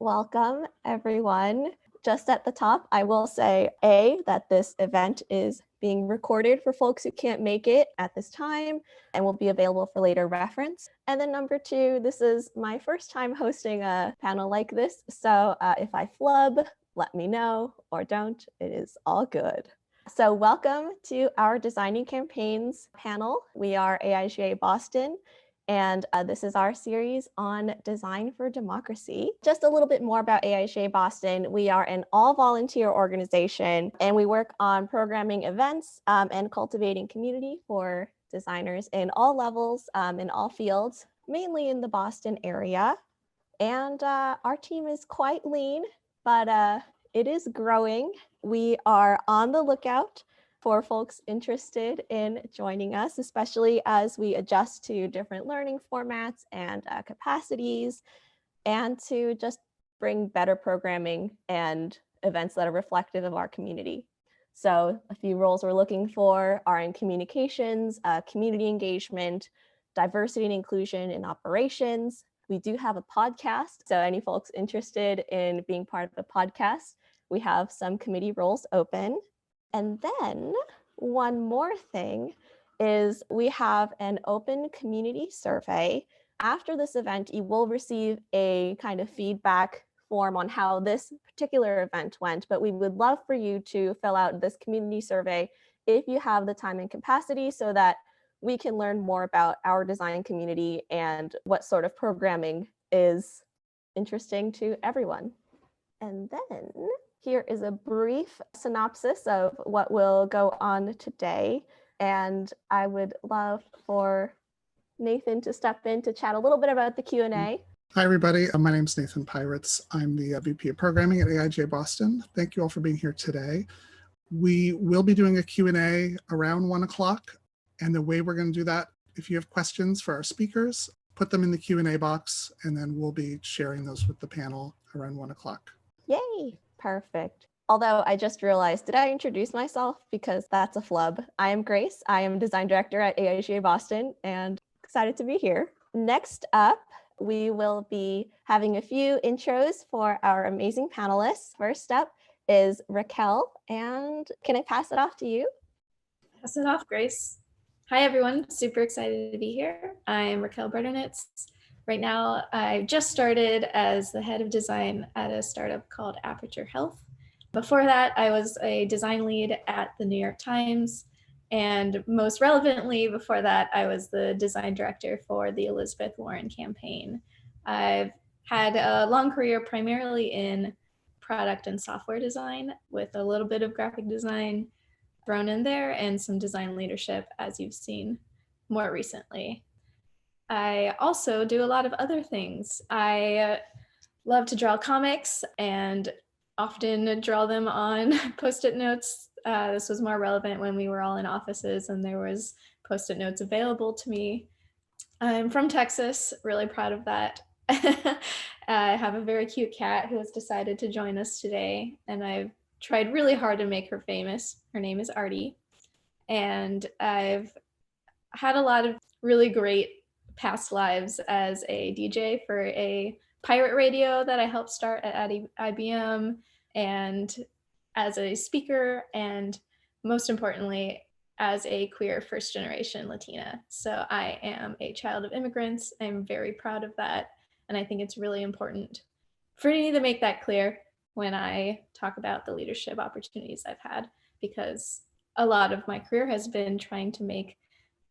Welcome, everyone. Just at the top, I will say, A, that this event is being recorded for folks who can't make it at this time and will be available for later reference. And then number two, this is my first time hosting a panel like this. So if I flub, let me know, or don't, it is all good. So welcome to our Designing Campaigns panel. We are AIGA Boston. And this is our series on design for democracy. Just a little bit more about AIGA Boston. We are an all-volunteer organization, and we work on programming events and cultivating community for designers in all levels, in all fields, mainly in the Boston area. And our team is quite lean, but it is growing. We are on the lookout for folks interested in joining us, especially as we adjust to different learning formats and capacities, and to just bring better programming and events that are reflective of our community. So a few roles we're looking for are in communications, community engagement, diversity and inclusion in operations. We do have a podcast, so any folks interested in being part of the podcast, we have some committee roles open. And then one more thing is we have an open community survey. After this event, you will receive a kind of feedback form on how this particular event went, but we would love for you to fill out this community survey if you have the time and capacity so that we can learn more about our design community and what sort of programming is interesting to everyone. And then here is a brief synopsis of what will go on today. And I would love for Nathan to step in to chat a little bit about the Q&A. Hi, everybody. My name is Nathan Pirates. I'm the VP of Programming at AIGA Boston. Thank you all for being here today. We will be doing a Q&A around 1 o'clock. And the way we're going to do that, if you have questions for our speakers, put them in the Q&A box, and then we'll be sharing those with the panel around 1 o'clock. Yay, perfect. Although I just realized, did I introduce myself? Because that's a flub. I am Grace. I am Design Director at AIGA Boston and excited to be here. Next up, we will be having a few intros for our amazing panelists. First up is Raquel, and can I pass it off to you? Pass it off, Grace. Hi, everyone. Super excited to be here. I'm Raquel Breternitz. Right now, I just started as the head of design at a startup called Aperture Health. Before that, I was a design lead at the New York Times. And most relevantly, before that, I was the design director for the Elizabeth Warren campaign. I've had a long career primarily in product and software design with a little bit of graphic design thrown in there and some design leadership, as you've seen more recently. I also do a lot of other things. I love to draw comics and often draw them on Post-it notes. This was more relevant when we were all in offices and there was Post-it notes available to me. I'm from Texas, really proud of that. I have a very cute cat who has decided to join us today, and I've tried really hard to make her famous. Her name is Artie. And I've had a lot of really great past lives as a DJ for a pirate radio that I helped start at IBM, and as a speaker, and most importantly, as a queer first generation Latina. So I am a child of immigrants. I'm very proud of that. And I think it's really important for me to make that clear when I talk about the leadership opportunities I've had, because a lot of my career has been trying to make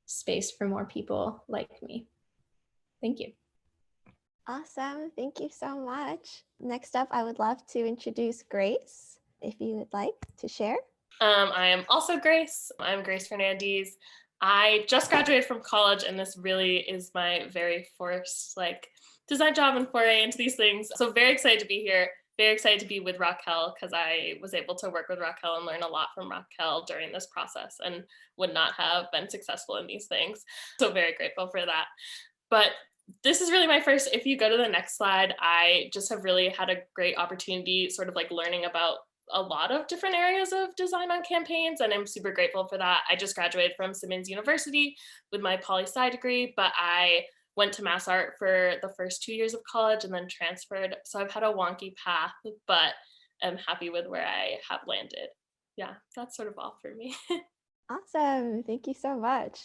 space for more people like me. Thank you. Awesome. Thank you so much. Next up, I would love to introduce Grace, if you would like to share. I am also Grace. I'm Grace Fernandez. I just graduated from college, and this really is my very first design job and foray into these things. So very excited to be here. Very excited to be with Raquel, because I was able to work with Raquel and learn a lot from Raquel during this process and would not have been successful in these things. So very grateful for that. But this is really my first, if you go to the next slide, I just have really had a great opportunity sort of learning about a lot of different areas of design on campaigns, and I'm super grateful for that. I just graduated from Simmons University with my poli-sci degree, but I went to Mass Art for the first 2 years of college and then transferred. So I've had a wonky path, but I'm happy with where I have landed. Yeah, that's sort of all for me. Awesome. Thank you so much.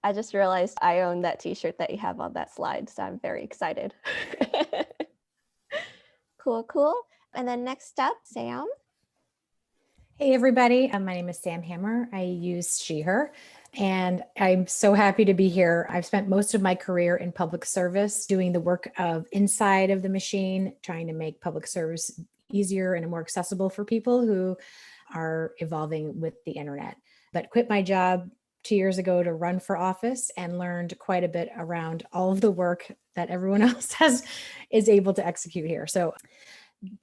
I just realized I own that t-shirt that you have on that slide, so I'm very excited. Cool, cool. And then next up, Sam. Hey, everybody. My name is Sam Hammar. I use she, her, and I'm so happy to be here. I've spent most of my career in public service doing the work of inside of the machine, trying to make public service easier and more accessible for people who are evolving with the internet. But quit my job 2 years ago to run for office and learned quite a bit around all of the work that everyone else is able to execute here. So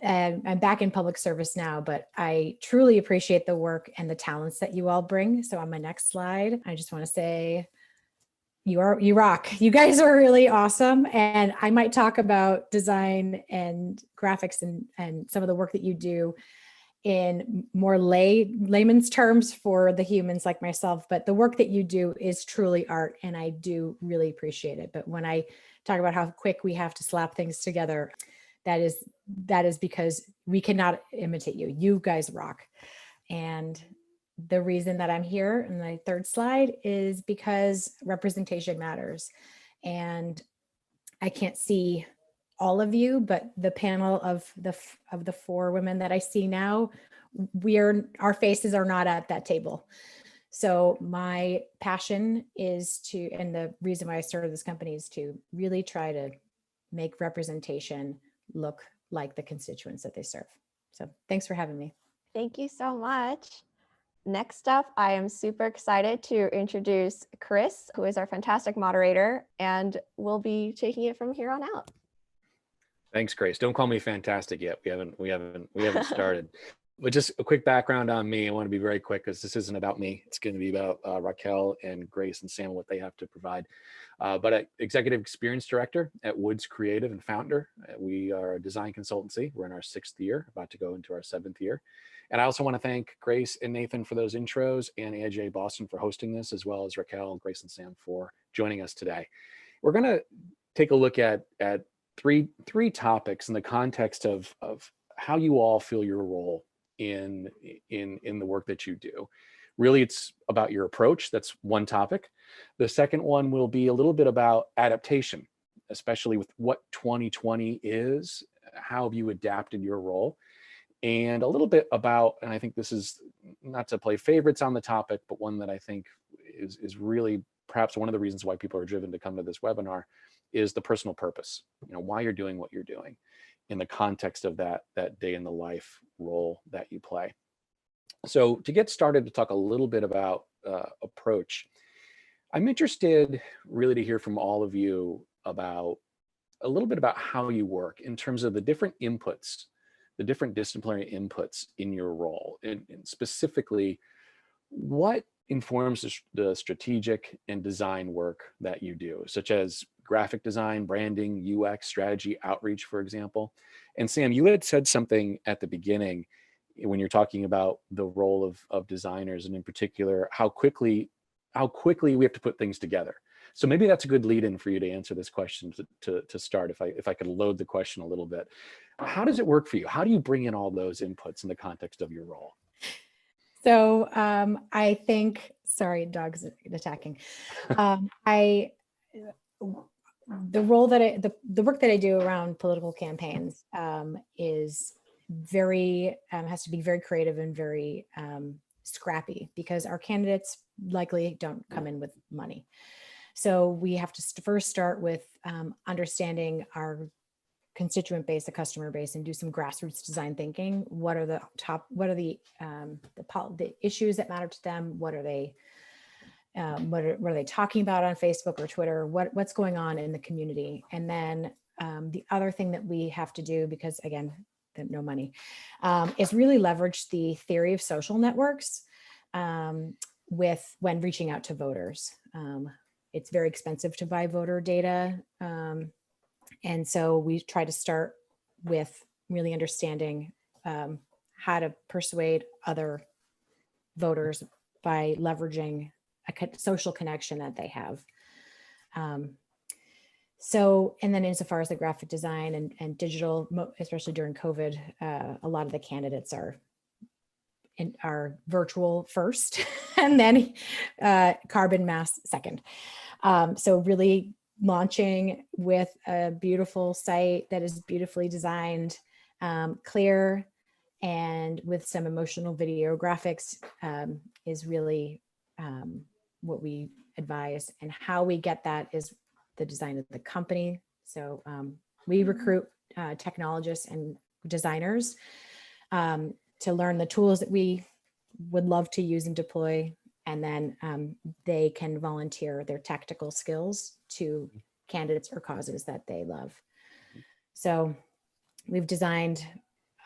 I'm back in public service now, but I truly appreciate the work and the talents that you all bring. So on my next slide, I just want to say, you rock. You guys are really awesome. And I might talk about design and graphics and some of the work that you do in more layman's terms for the humans like myself, but the work that you do is truly art, and I do really appreciate it. But when I talk about how quick we have to slap things together, that is because we cannot imitate you. You guys rock. And the reason that I'm here in my third slide is because representation matters. And I can't see all of you, but the panel of the four women that I see now, our faces are not at that table. So my passion is to, and the reason why I started this company is to really try to make representation look like the constituents that they serve. So thanks for having me. Thank you so much. Next up, I am super excited to introduce Chris, who is our fantastic moderator, and we'll be taking it from here on out. Thanks, Grace. Don't call me fantastic yet. We haven't started. But just a quick background on me. I want to be very quick because this isn't about me. It's going to be about Raquel and Grace and Sam, what they have to provide. But Executive Experience Director at Woods Creative and founder. We are a design consultancy. We're in our 6th year, about to go into our 7th year. And I also want to thank Grace and Nathan for those intros, and AIGA Boston for hosting this, as well as Raquel, Grace, and Sam for joining us today. We're going to take a look at three topics in the context of how you all feel your role in the work that you do. Really, it's about your approach. That's one topic. The second one will be a little bit about adaptation, especially with what 2020 is. How have you adapted your role? And a little bit about, and I think this is not to play favorites on the topic, but one that I think is really perhaps one of the reasons why people are driven to come to this webinar, is the personal purpose. Why you're doing what you're doing in the context of that day in the life role that you play. So to get started, to talk a little bit about approach, I'm interested really to hear from all of you about a little bit about how you work in terms of the different inputs, the different disciplinary inputs in your role, and specifically what informs the strategic and design work that you do, such as graphic design, branding, UX, strategy, outreach, for example. And Sam, you had said something at the beginning when you're talking about the role of designers, and in particular, how quickly we have to put things together. So maybe that's a good lead-in for you to answer this question to start, if I could load the question a little bit. How does it work for you? How do you bring in all those inputs in the context of your role? So I think, sorry, dogs attacking. The role that the work that I do around political campaigns is has to be very creative and very scrappy, because our candidates likely don't come in with money. So we have to first start with understanding our constituent base, the customer base, and do some grassroots design thinking. What are the issues that matter to them? What are they talking about on Facebook or Twitter? What's going on in the community? And then the other thing that we have to do, because again, no money, is really leverage the theory of social networks when reaching out to voters. It's very expensive to buy voter data. And so we try to start with really understanding how to persuade other voters by leveraging a social connection that they have. So, and then insofar as the graphic design and digital, especially during COVID, a lot of the candidates are virtual first and then carbon mass second. So really launching with a beautiful site that is beautifully designed, clear, and with some emotional video graphics is really what we advise. And how we get that is the design of the company. So we recruit technologists and designers to learn the tools that we would love to use and deploy. And then they can volunteer their tactical skills to candidates or causes that they love. So we've designed,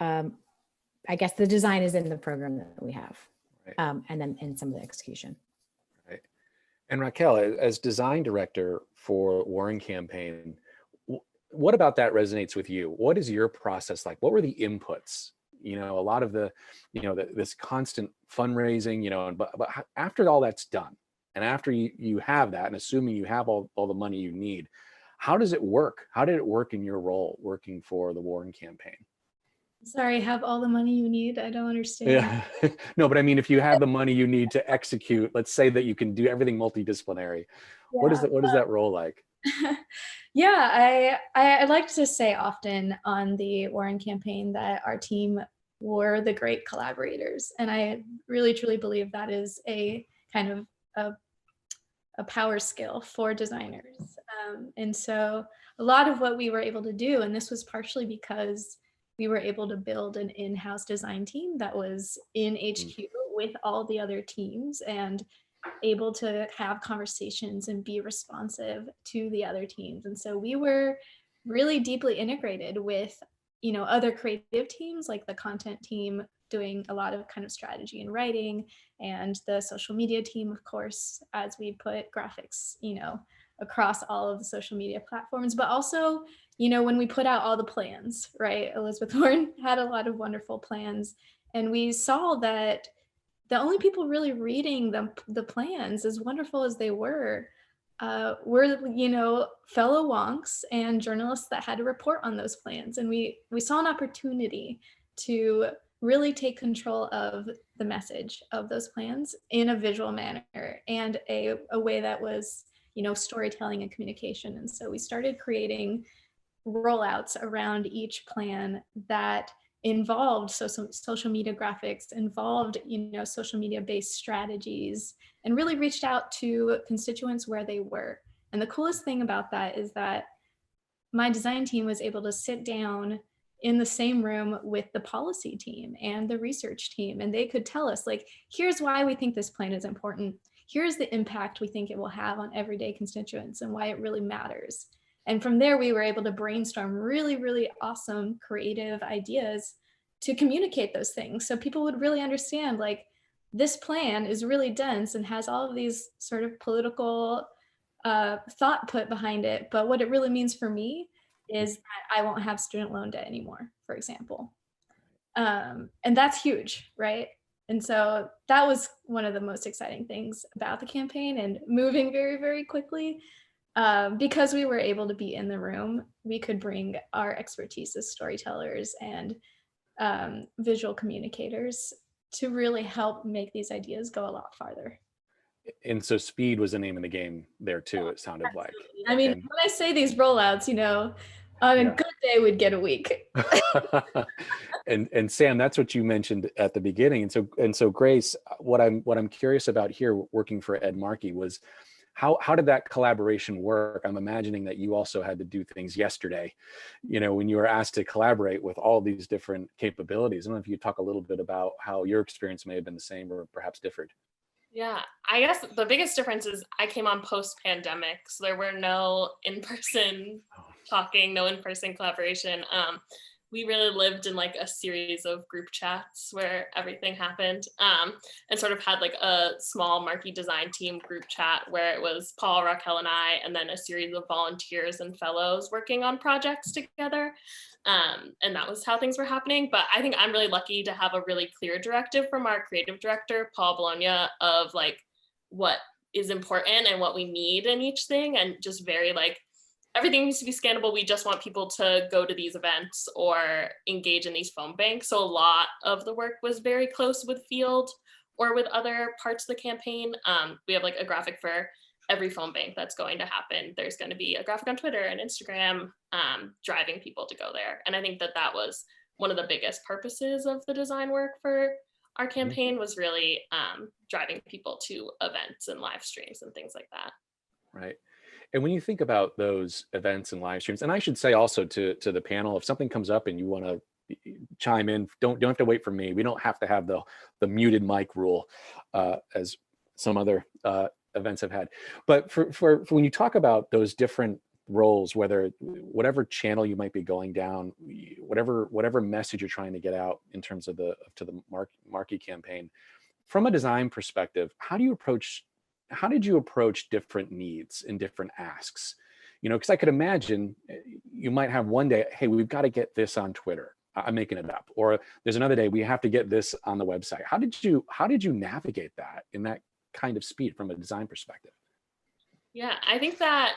I guess the design is in the program that we have, right. And then in some of the execution. Right. And Raquel, as design director for Warren Campaign, what about that resonates with you? What is your process like? What were the inputs? You know, a lot of this constant fundraising, but after all that's done, and after you have that, and assuming you have all the money you need, how does it work? How did it work in your role working for the Warren Campaign? Sorry, have all the money you need? I don't understand. Yeah. No, but I mean, if you have the money you need to execute, let's say that you can do everything multidisciplinary. Yeah. What is that role like? Yeah, I like to say often on the Warren Campaign that our team were the great collaborators. And I really, truly believe that is a kind of a power skill for designers. And so a lot of what we were able to do, and this was partially because we were able to build an in-house design team that was in HQ with all the other teams and able to have conversations and be responsive to the other teams. And so we were really deeply integrated with, other creative teams, like the content team doing a lot of kind of strategy and writing, and the social media team, of course, as we put graphics, across all of the social media platforms, but also, when we put out all the plans, right? Elizabeth Warren had a lot of wonderful plans, and we saw that the only people really reading the plans, as wonderful as they were fellow wonks and journalists that had to report on those plans. And we saw an opportunity to really take control of the message of those plans in a visual manner and a way that was, storytelling and communication. And so we started creating rollouts around each plan that involved social media graphics, involved, social media based strategies, and really reached out to constituents where they were. And the coolest thing about that is that my design team was able to sit down in the same room with the policy team and the research team, and they could tell us, like, here's why we think this plan is important. Here's the impact we think it will have on everyday constituents and why it really matters. And from there, we were able to brainstorm really, really awesome creative ideas to communicate those things. So people would really understand, like, this plan is really dense and has all of these sort of political thought put behind it. But what it really means for me is that I won't have student loan debt anymore, for example. And that's huge, right? And so that was one of the most exciting things about the campaign, and moving very, very quickly. Because we were able to be in the room, we could bring our expertise as storytellers and visual communicators to really help make these ideas go a lot farther. And so speed was the name of the game there too, it sounded like. I mean, when I say these rollouts, on a good day we'd get a week. And Sam, that's what you mentioned at the beginning. And so Grace, what I'm curious about here working for Ed Markey was how did that collaboration work? I'm imagining that you also had to do things yesterday, when you were asked to collaborate with all these different capabilities. I don't know if you could talk a little bit about how your experience may have been the same or perhaps different. Yeah, I guess the biggest difference is I came on post-pandemic, so there were no in-person talking, no in-person collaboration. We really lived in like a series of group chats where everything happened, and sort of had like a small Markey design team group chat where it was Paul, Raquel, and I, and then a series of volunteers and fellows working on projects together. And that was how things were happening. But I think I'm really lucky to have a really clear directive from our creative director, Paul Bologna, of like what is important and what we need in each thing, and just very like everything needs to be scannable. We just want people to go to these events or engage in these phone banks. So a lot of the work was very close with field or with other parts of the campaign. We have like a graphic for every phone bank that's going to happen. There's going to be a graphic on Twitter and Instagram driving people to go there. And I think that that was one of the biggest purposes of the design work for our campaign, was really driving people to events and live streams and things like that. Right. And when you think about those events and live streams, and I should say also to the panel, if something comes up and you want to chime in, don't have to wait for me. We don't have to have the muted mic rule as some other events have had. But for when you talk about those different roles, whatever channel you might be going down, whatever message you're trying to get out in terms of the Markey campaign, from a design perspective, how did you approach different needs and different asks? You know, because I could imagine you might have one day, hey, we've got to get this on Twitter. I'm making it up. Or there's another day, we have to get this on the website. How did you navigate that in that kind of speed from a design perspective? Yeah, I think that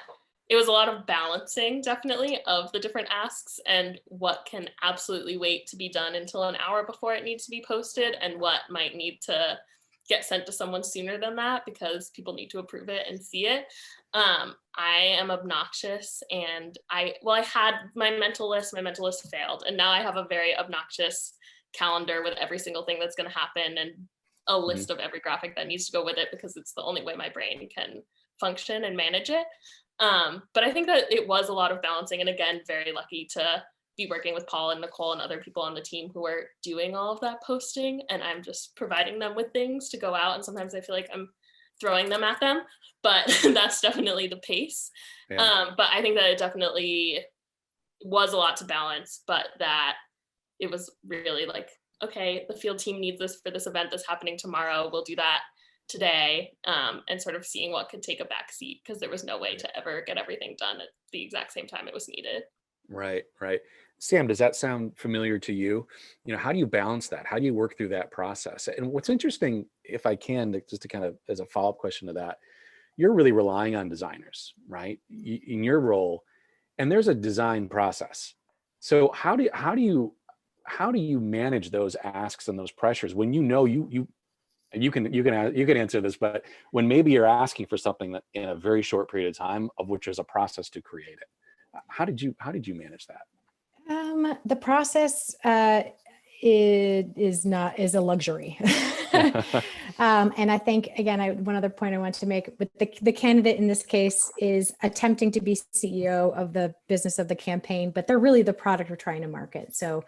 it was a lot of balancing, definitely, of the different asks and what can absolutely wait to be done until an hour before it needs to be posted, and what might need to get sent to someone sooner than that because people need to approve it and see it. I am obnoxious, and I had my mental list failed, and now I have a very obnoxious calendar with every single thing that's going to happen and a list of every graphic that needs to go with it, because it's the only way my brain can function and manage it. But I think that it was a lot of balancing, and again, very lucky to be working with Paul and Nicole and other people on the team who are doing all of that posting, and I'm just providing them with things to go out. And sometimes I feel like I'm throwing them at them, but that's definitely the pace. Yeah. But I think that it definitely was a lot to balance, but that it was really like, okay, the field team needs this for this event that's happening tomorrow. We'll do that today, and sort of seeing what could take a back seat, because there was no way to ever get everything done at the exact same time it was needed. Right. Sam, does that sound familiar to you? You know, how do you balance that? How do you work through that process? And what's interesting, if I can, just to kind of as a follow-up question to that, you're really relying on designers, right? In your role, and there's a design process. So how do you manage those asks and those pressures when you know you can answer this, but when maybe you're asking for something that in a very short period of time, of which there's a process to create it? How did you manage that? The process is a luxury. And I think, again, one other point I want to make, but the candidate in this case is attempting to be CEO of the business of the campaign, but they're really the product we're trying to market. So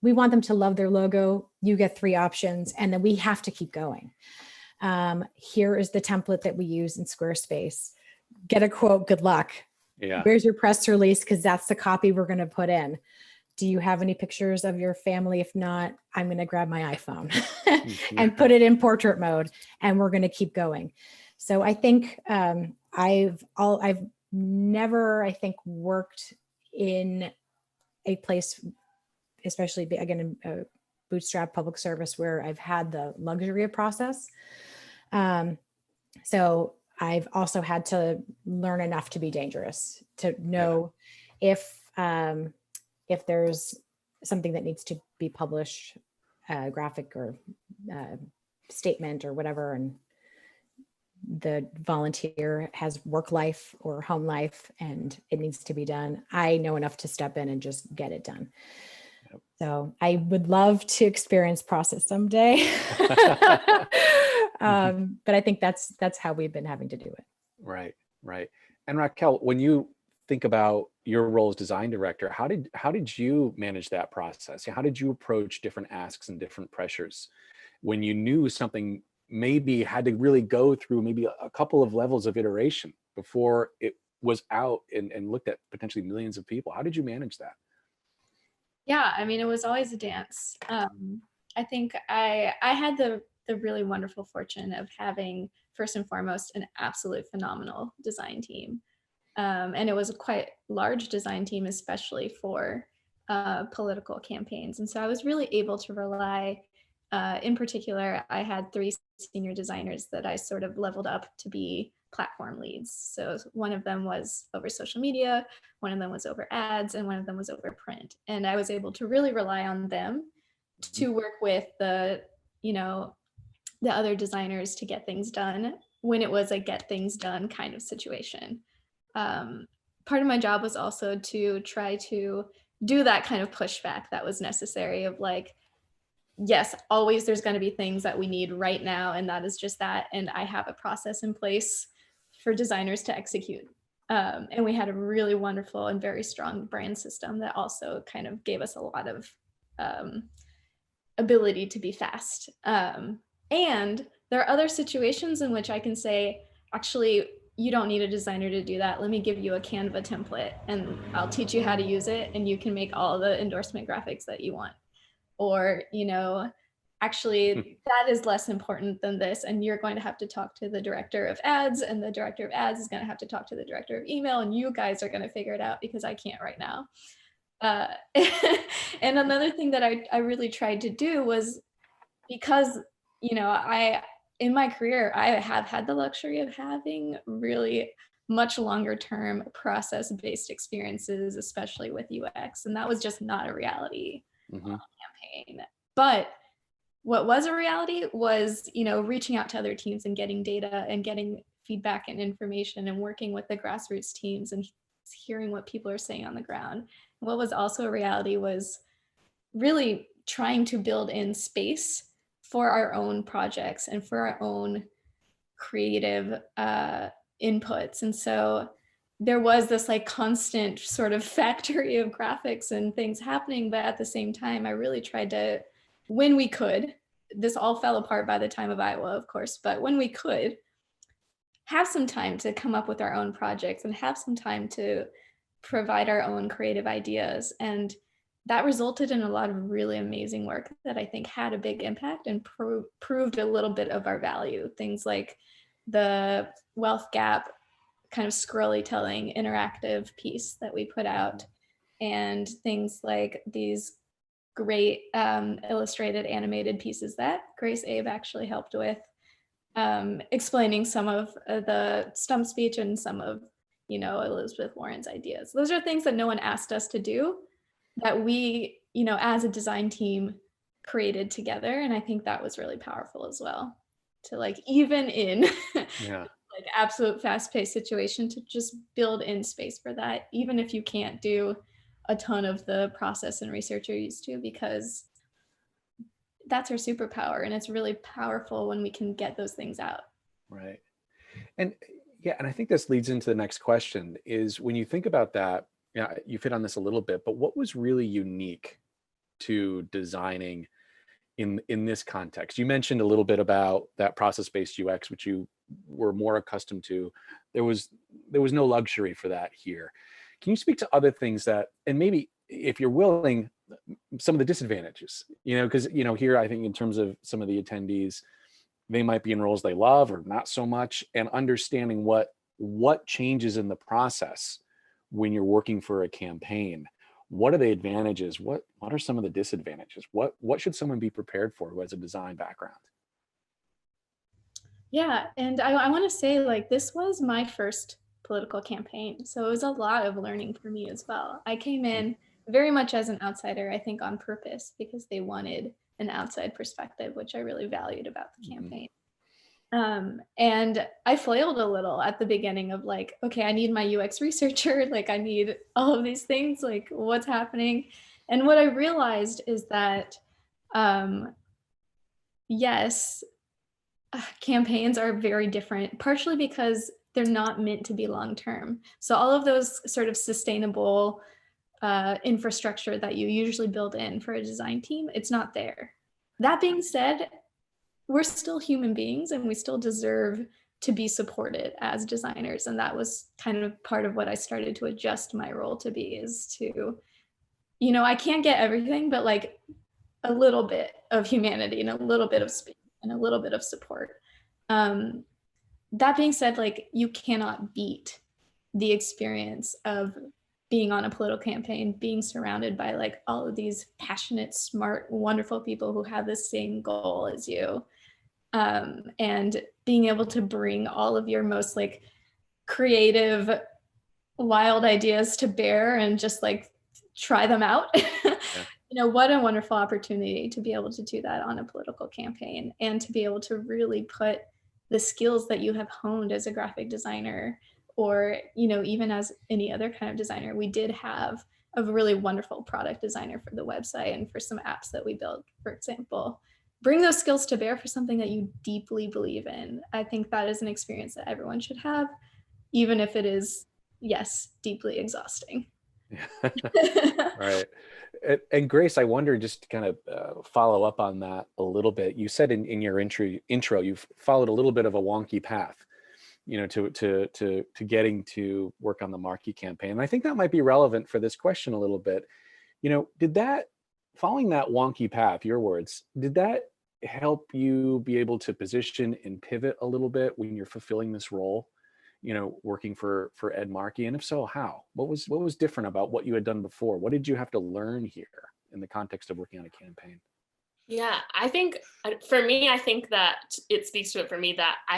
we want them to love their logo. You get 3 options, and then we have to keep going. Here is the template that we use in Squarespace. Get a quote, good luck. Yeah. Where's your press release? Because that's the copy we're going to put in. Do you have any pictures of your family? If not, I'm going to grab my iPhone and put it in portrait mode, and we're going to keep going. So I think I've never, I think, worked in a place, especially again in a bootstrap public service, where I've had the luxury of process. So I've also had to learn enough to be dangerous, to know if there's something that needs to be published, graphic or statement or whatever, and the volunteer has work life or home life and it needs to be done, I know enough to step in and just get it done. Yep. So I would love to experience process someday. But I think that's how we've been having to do it. Right. And Raquel, when you think about your role as design director, how did you manage that process? How did you approach different asks and different pressures when you knew something maybe had to really go through maybe a couple of levels of iteration before it was out and looked at potentially millions of people? How did you manage that? Yeah, I mean, it was always a dance. I think I had the really wonderful fortune of having, first and foremost, an absolute phenomenal design team. And it was a quite large design team, especially for political campaigns. And so I was really able to rely, in particular, I had 3 senior designers that I sort of leveled up to be platform leads. So one of them was over social media, one of them was over ads, and one of them was over print. And I was able to really rely on them to work with the, you know, the other designers to get things done when it was a get things done kind of situation. Part of my job was also to try to do that kind of pushback that was necessary of like, yes, always there's going to be things that we need right now, and that is just that. And I have a process in place for designers to execute. And we had a really wonderful and very strong brand system that also kind of gave us a lot of ability to be fast. And there are other situations in which I can say, actually, you don't need a designer to do that. Let me give you a Canva template and I'll teach you how to use it, and you can make all the endorsement graphics that you want. Or, you know, actually that is less important than this, and you're going to have to talk to the director of ads, and the director of ads is going to have to talk to the director of email, and you guys are going to figure it out because I can't right now. And another thing that I really tried to do was, because, you know, in my career, I have had the luxury of having really much longer term process-based experiences, especially with UX. And that was just not a reality on a campaign. But what was a reality was, you know, reaching out to other teams and getting data and getting feedback and information and working with the grassroots teams and hearing what people are saying on the ground. What was also a reality was really trying to build in space for our own projects and for our own creative inputs. And so there was this like constant sort of factory of graphics and things happening, but at the same time, I really tried to, when we could, this all fell apart by the time of Iowa, of course, but when we could, have some time to come up with our own projects and have some time to provide our own creative ideas. And that resulted in a lot of really amazing work that I think had a big impact and proved a little bit of our value. Things like the wealth gap kind of scrolly telling interactive piece that we put out, and things like these great illustrated animated pieces that Grace Abe actually helped with, explaining some of the stump speech and some of, you know, Elizabeth Warren's ideas. Those are things that no one asked us to do, that we, you know, as a design team created together. And I think that was really powerful as well, to like, even in like absolute fast-paced situation, to just build in space for that, even if you can't do a ton of the process and research you're used to, because that's our superpower. And it's really powerful when we can get those things out. Right. And yeah, and I think this leads into the next question is, when you think about that, yeah, you've hit on this a little bit, but what was really unique to designing in this context? You mentioned a little bit about that process-based UX, which you were more accustomed to. There was no luxury for that here. Can you speak to other things that, and maybe if you're willing, some of the disadvantages, you know, because, you know, here, I think in terms of some of the attendees, they might be in roles they love or not so much, and understanding what changes in the process when you're working for a campaign. What are the advantages? What are some of the disadvantages? What should someone be prepared for who has a design background? Yeah, and I want to say, like, this was my first political campaign, so it was a lot of learning for me as well. I came in very much as an outsider, I think on purpose, because they wanted an outside perspective, which I really valued about the campaign. And I flailed a little at the beginning of like, okay, I need my UX researcher, like I need all of these things, like what's happening. And what I realized is that, yes, campaigns are very different, partially because they're not meant to be long-term. So all of those sort of sustainable infrastructure that you usually build in for a design team, it's not there. That being said, we're still human beings and we still deserve to be supported as designers. And that was kind of part of what I started to adjust my role to be, is to, you know, I can't get everything, but like a little bit of humanity and a little bit of space and a little bit of support. That being said, like, you cannot beat the experience of being on a political campaign, being surrounded by like all of these passionate, smart, wonderful people who have the same goal as you. and being able to bring all of your most like creative, wild ideas to bear and just like try them out. You know, what a wonderful opportunity to be able to do that on a political campaign and to be able to really put the skills that you have honed as a graphic designer, or, you know, even as any other kind of designer. We did have a really wonderful product designer for the website and for some apps that we built, for example. Bring those skills to bear for something that you deeply believe in. I think that is an experience that everyone should have, even if it is, yes, deeply exhausting. Right. And Grace, I wonder, just to kind of follow up on that a little bit. You said in your intro, you've followed a little bit of a wonky path, you know, to getting to work on the Markey campaign. And I think that might be relevant for this question a little bit. You know, did that, following that wonky path, your words, did that help you be able to position and pivot a little bit when you're fulfilling this role, you know, working for Ed Markey? And if so, how? What was different about what you had done before? What did you have to learn here in the context of working on a campaign? Yeah, I think for me, I think that it speaks to it for me that I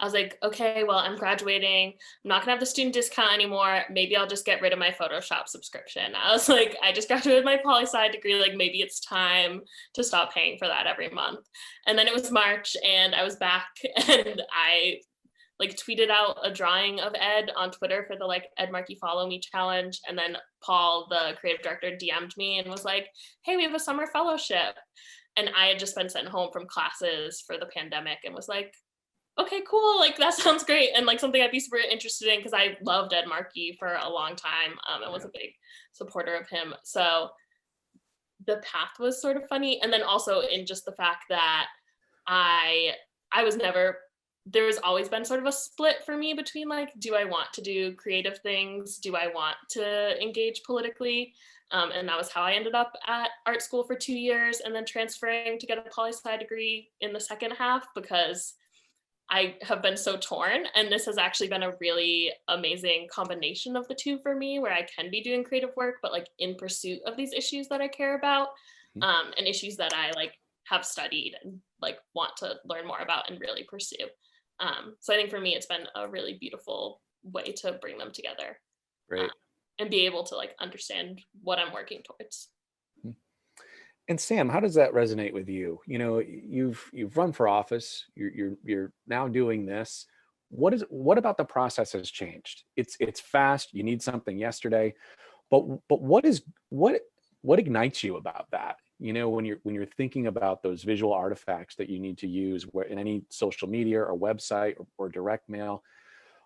was like, okay, well, I'm graduating. I'm not gonna have the student discount anymore. Maybe I'll just get rid of my Photoshop subscription. I was like, I just graduated my poli-sci degree. Like, maybe it's time to stop paying for that every month. And then it was March and I was back and I like tweeted out a drawing of Ed on Twitter for the like Ed Markey Follow Me challenge. And then Paul, the creative director, DM'd me and was like, hey, we have a summer fellowship. And I had just been sent home from classes for the pandemic and was like, okay, cool. Like, that sounds great. And like something I'd be super interested in because I loved Ed Markey for a long time and was a big supporter of him. So the path was sort of funny. And then also in just the fact that I was never, there's always been sort of a split for me between like, do I want to do creative things? Do I want to engage politically? And that was how I ended up at art school for 2 years and then transferring to get a poli-sci degree in the second half because I have been so torn. And this has actually been a really amazing combination of the two for me, where I can be doing creative work, but like in pursuit of these issues that I care about, and issues that I like have studied and like want to learn more about and really pursue. So I think for me, it's been a really beautiful way to bring them together. Great. And be able to like understand what I'm working towards. And Sam, how does that resonate with you? You know, you've run for office. You're now doing this. What about the process has changed? It's fast. You need something yesterday, but what ignites you about that? You know, when you're thinking about those visual artifacts that you need to use in any social media or website or direct mail,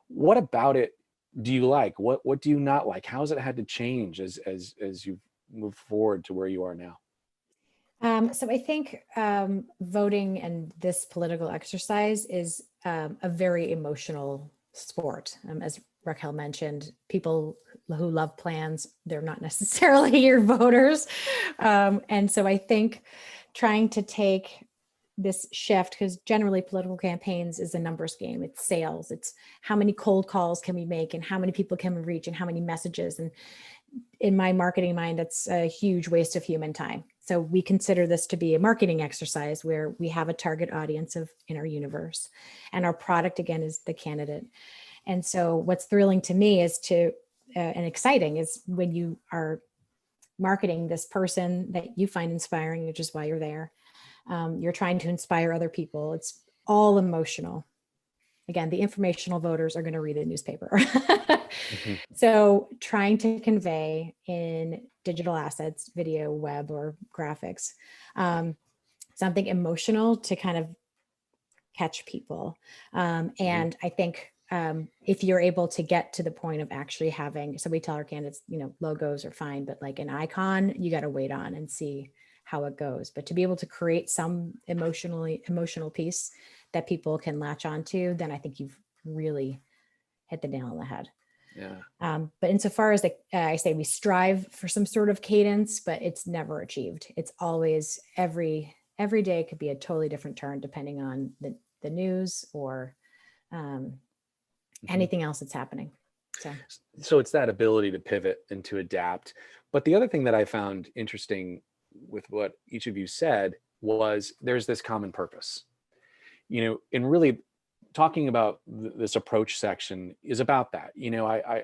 what about it do you like? What do you not like? How has it had to change as you've moved forward to where you are now? So I think voting and this political exercise is a very emotional sport. As Raquel mentioned, people who love plans, they're not necessarily your voters. And so I think trying to take this shift, because generally political campaigns is a numbers game. It's sales. It's how many cold calls can we make and how many people can we reach and how many messages. And in my marketing mind, that's a huge waste of human time. So we consider this to be a marketing exercise where we have a target audience in our universe, and our product again is the candidate. And so what's thrilling to me is and exciting is when you are marketing this person that you find inspiring, which is why you're there. You're trying to inspire other people. It's all emotional. Again, the informational voters are going to read a newspaper. So trying to convey in digital assets, video, web, or graphics, something emotional to kind of catch people. And I think if you're able to get to the point of actually having, so we tell our candidates, you know, logos are fine, but like an icon, you got to wait on and see how it goes. But to be able to create some emotional piece that people can latch onto, then I think you've really hit the nail on the head. Yeah. But insofar as I say we strive for some sort of cadence, but it's never achieved. It's always every day could be a totally different turn depending on the news or anything else that's happening. So it's that ability to pivot and to adapt. But the other thing that I found interesting with what each of you said was there's this common purpose. and really talking about this approach section is about that.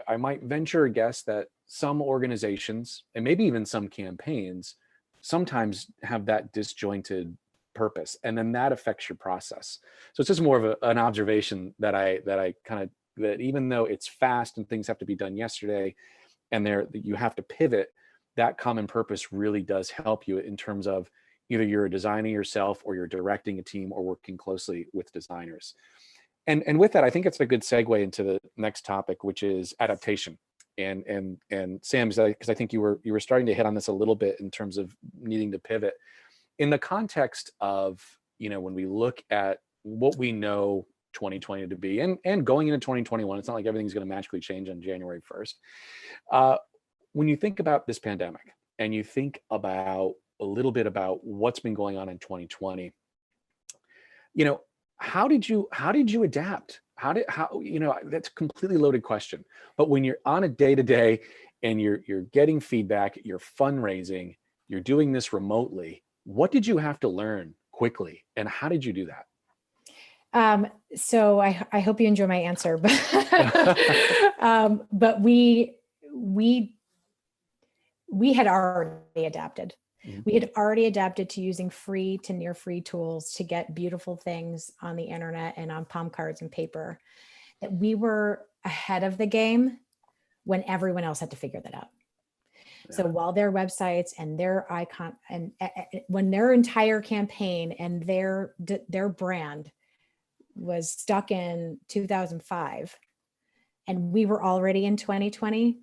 I might venture a guess that some organizations and maybe even some campaigns sometimes have that disjointed purpose, and then that affects your process. So it's just more of an observation that even though it's fast and things have to be done yesterday, and you have to pivot, that common purpose really does help you in terms of either you're a designer yourself or you're directing a team or working closely with designers. And with that, I think it's a good segue into the next topic, which is adaptation. And Sam, because I think you were starting to hit on this a little bit in terms of needing to pivot in the context of, when we look at what we know 2020 to be and going into 2021, it's not like everything's going to magically change on January 1st. When you think about this pandemic and you think about a little bit about what's been going on in 2020, how did you adapt? That's a completely loaded question. But when you're on a day-to-day and you're getting feedback, you're fundraising, you're doing this remotely, what did you have to learn quickly, and how did you do that? So I hope you enjoy my answer, but we had already adapted. We had already adapted to using free to near free tools to get beautiful things on the internet and on palm cards and paper. That we were ahead of the game when everyone else had to figure that out. Yeah. So while their websites and their icon and when their entire campaign and their brand was stuck in 2005 and we were already in 2020,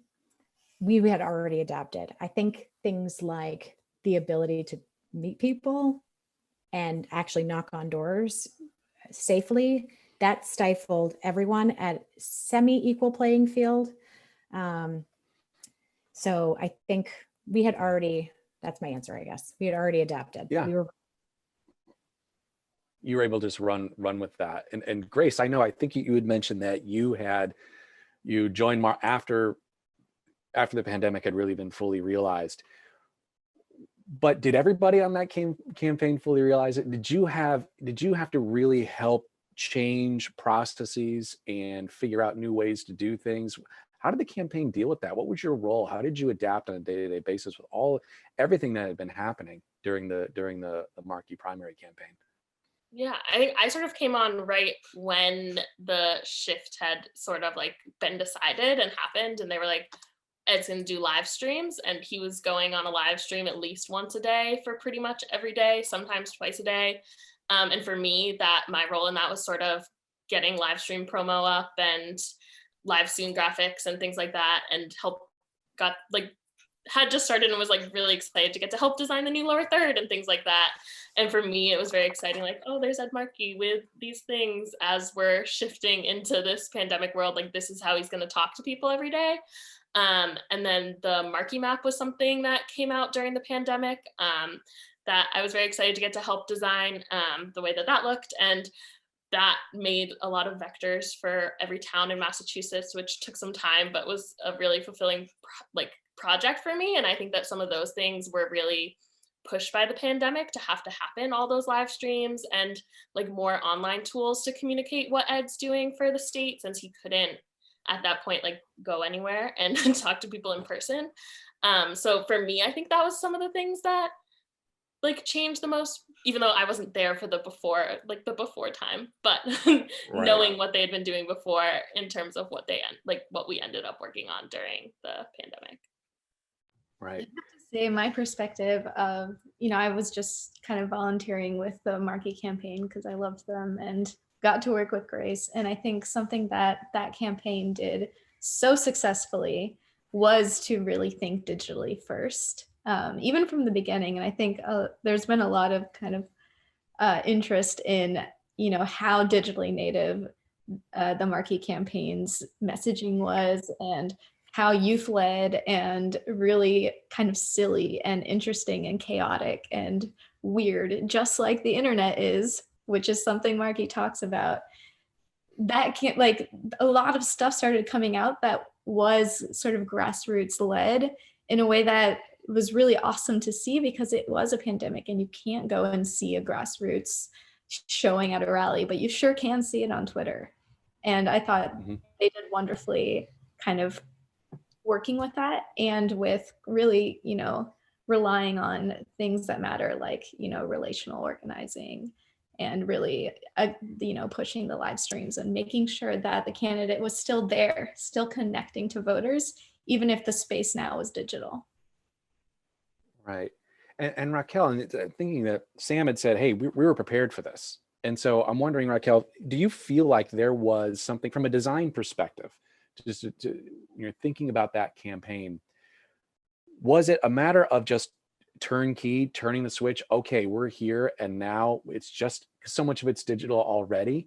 we had already adapted. I think things like the ability to meet people and actually knock on doors safely, that stifled everyone at semi-equal playing field. So I think we had already, that's my answer, I guess. We had already adapted. Yeah. You were able to just run with that. And Grace, I think you had mentioned that you joined after the pandemic had really been fully realized. But did everybody on that campaign fully realize it? Did you have to really help change processes and figure out new ways to do things? How did the campaign deal with that? What was your role? How did you adapt on a day-to-day basis with everything that had been happening during the Markey primary campaign? Yeah, I think I sort of came on right when the shift had sort of like been decided and happened, and they were like, Ed's gonna do live streams, and he was going on a live stream at least once a day for pretty much every day, sometimes twice a day. And for me, my role in that was sort of getting live stream promo up and live scene graphics and things like that, and had just started and was like really excited to get to help design the new lower third and things like that. And for me, it was very exciting, like, oh, there's Ed Markey with these things as we're shifting into this pandemic world. Like, this is how he's going to talk to people every day. And then the Markey map was something that came out during the pandemic that I was very excited to get to help design the way that looked. And that made a lot of vectors for every town in Massachusetts, which took some time, but was a really fulfilling project for me. And I think that some of those things were really pushed by the pandemic to happen, all those live streams and like more online tools to communicate what Ed's doing for the state, since he couldn't at that point like go anywhere and talk to people in person. So for me, I think that was some of the things that like changed the most, even though I wasn't there for the before time, but right. Knowing what they had been doing before in terms of what what we ended up working on during the pandemic. Right. I have to say, my perspective of, I was just kind of volunteering with the Markey campaign because I loved them and got to work with Grace. And I think something that campaign did so successfully was to really think digitally first, even from the beginning. And I think there's been a lot of kind of interest in, how digitally native the Markey campaign's messaging was, and how youth-led and really kind of silly and interesting and chaotic and weird, just like the internet is, which is something Markey talks about. That can't, like, a lot of stuff started coming out that was sort of grassroots led in a way that was really awesome to see, because it was a pandemic and you can't go and see a grassroots showing at a rally, but you sure can see it on Twitter. And I thought they did wonderfully kind of working with that, and with really, relying on things that matter, like, relational organizing, and really, pushing the live streams and making sure that the candidate was still there, still connecting to voters, even if the space now is digital. Right. And Raquel, and thinking that Sam had said, hey, we were prepared for this. And so I'm wondering, Raquel, do you feel like there was something from a design perspective, just thinking about that campaign, was it a matter of just turning the switch? Okay, we're here, and now it's just so much of it's digital already.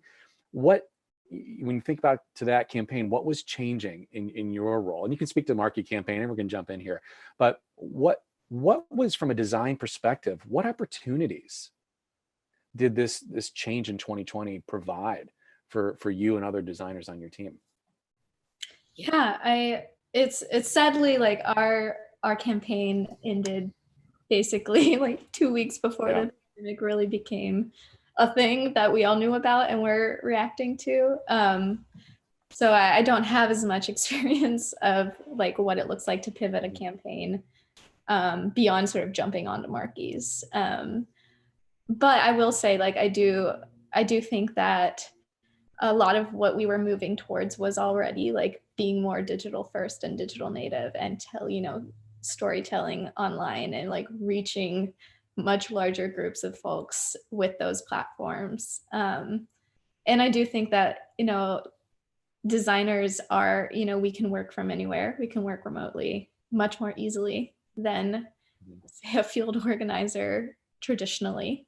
When you think about to that campaign, what was changing in your role? And you can speak to the Markey campaign, and we're going to jump in here. But what was, from a design perspective, what opportunities did this change in 2020 provide for you and other designers on your team? Yeah, it's sadly, like, our campaign ended basically like 2 weeks before the pandemic really became a thing that we all knew about and were reacting to. So I don't have as much experience of like what it looks like to pivot a campaign beyond sort of jumping onto Markey's. But I will say, like, I do think that a lot of what we were moving towards was already like being more digital first and digital native, and storytelling online, and like reaching much larger groups of folks with those platforms. And I do think that, designers are, we can work from anywhere. We can work remotely much more easily than, say, a field organizer traditionally.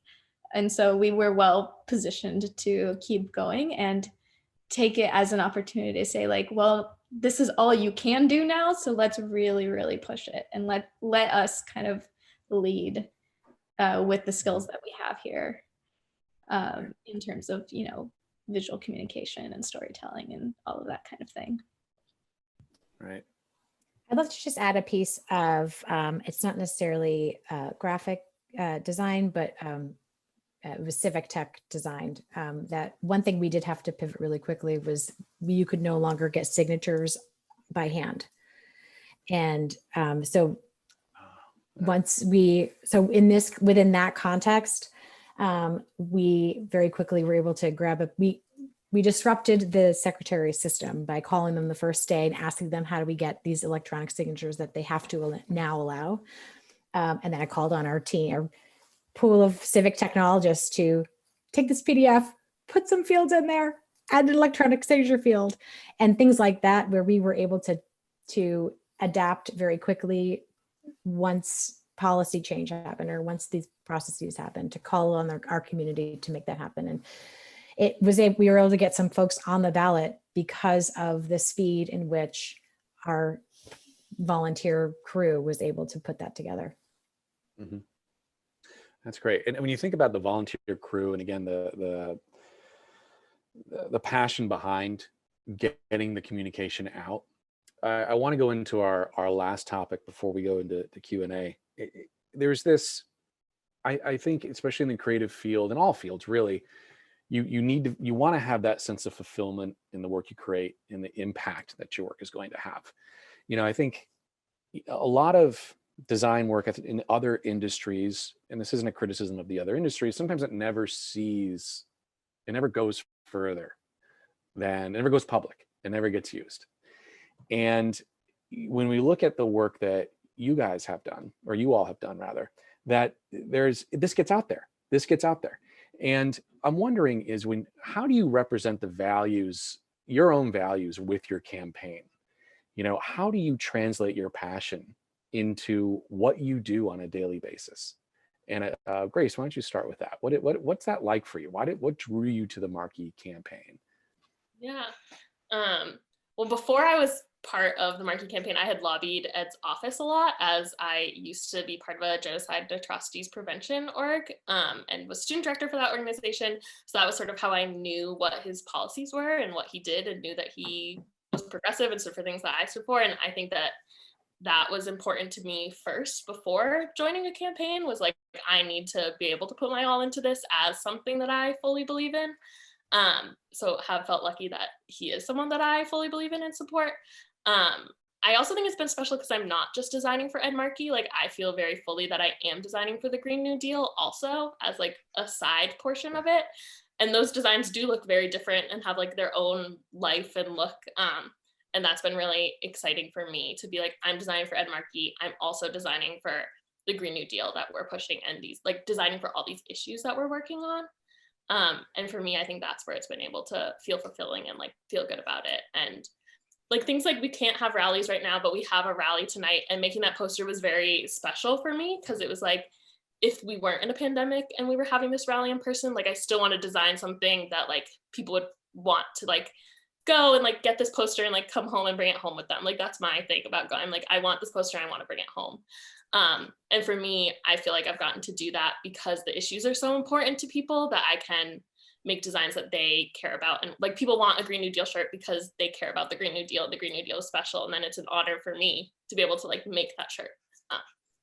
And so we were well positioned to keep going and take it as an opportunity to say, like, well, this is all you can do now, so let's really, really push it, and let us kind of lead with the skills that we have here in terms of, visual communication and storytelling and all of that kind of thing. Right. I'd love to just add a piece of, it's not necessarily graphic design, but it was civic tech designed. That one thing we did have to pivot really quickly was you could no longer get signatures by hand. And so within that context, we very quickly were able to grab we disrupted the secretary system by calling them the first day and asking them, how do we get these electronic signatures that they have to now allow? And then I called on our team, our pool of civic technologists, to take this PDF, put some fields in there, add an electronic signature field, and things like that, where we were able to adapt very quickly once policy change happened, or once these processes happened, to call on our community to make that happen. And we were able to get some folks on the ballot because of the speed in which our volunteer crew was able to put that together. Mm-hmm. That's great. And when you think about the volunteer crew, and again, the passion behind getting the communication out, I want to go into our last topic before we go into the Q&A. There's this, I think, especially in the creative field, in all fields really, you want to have that sense of fulfillment in the work you create and the impact that your work is going to have. I think a lot of design work in other industries, and this isn't a criticism of the other industries, sometimes it never goes further than, it never goes public, it never gets used. And when we look at the work that you guys have done, or you all have done rather, that this gets out there. And I'm wondering how do you represent the values, your own values, with your campaign? How do you translate your passion into what you do on a daily basis? And Grace, why don't you start with that? What's that like for you? What drew you to the Markey campaign? Yeah. Well, before I was part of the Markey campaign, I had lobbied Ed's office a lot, as I used to be part of a genocide atrocities prevention org, and was student director for that organization. So that was sort of how I knew what his policies were and what he did, and knew that he was progressive and stood for things that I stood for. And I think that that was important to me first before joining a campaign, was like, I need to be able to put my all into this as something that I fully believe in. So have felt lucky that he is someone that I fully believe in and support. I also think it's been special because I'm not just designing for Ed Markey. Like, I feel very fully that I am designing for the Green New Deal also as like a side portion of it. And those designs do look very different and have like their own life and look. And that's been really exciting for me to be like, I'm designing for Ed Markey. I'm also designing for the Green New Deal that we're pushing, and these like designing for all these issues that we're working on. And for me, I think that's where it's been able to feel fulfilling and like feel good about it. And like things like, we can't have rallies right now, but we have a rally tonight, and making that poster was very special for me because it was like, if we weren't in a pandemic and we were having this rally in person, like I still want to design something that like people would want to like go and like get this poster and like come home and bring it home with them. Like that's my thing about going. Like, I want this poster, I want to bring it home. And for me, I feel like I've gotten to do that because the issues are so important to people that I can make designs that they care about. And like, people want a Green New Deal shirt because they care about the Green New Deal. The Green New Deal is special. And then it's an honor for me to be able to like make that shirt.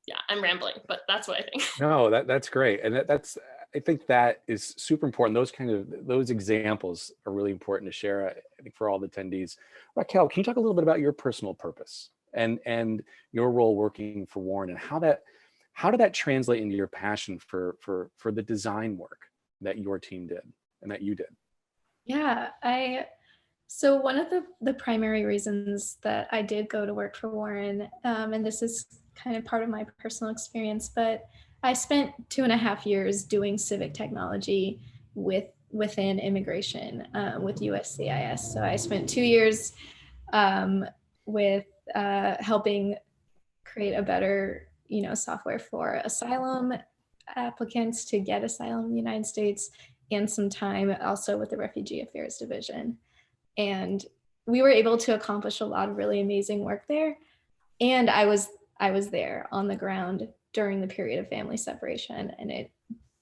Yeah, I'm rambling, but that's what I think. No, that's great. And that's, I think that is super important. Those examples are really important to share, I think, for all the attendees. Raquel, can you talk a little bit about your personal purpose and your role working for Warren, and how did that translate into your passion for the design work that your team did and that you did? Yeah, so one of the primary reasons that I did go to work for Warren, and this is kind of part of my personal experience, but I spent 2.5 years doing civic technology within immigration with USCIS. So I spent 2 years with helping create a better, software for asylum applicants to get asylum in the United States, and some time also with the Refugee Affairs Division. And we were able to accomplish a lot of really amazing work there. And I was there on the ground during the period of family separation, and it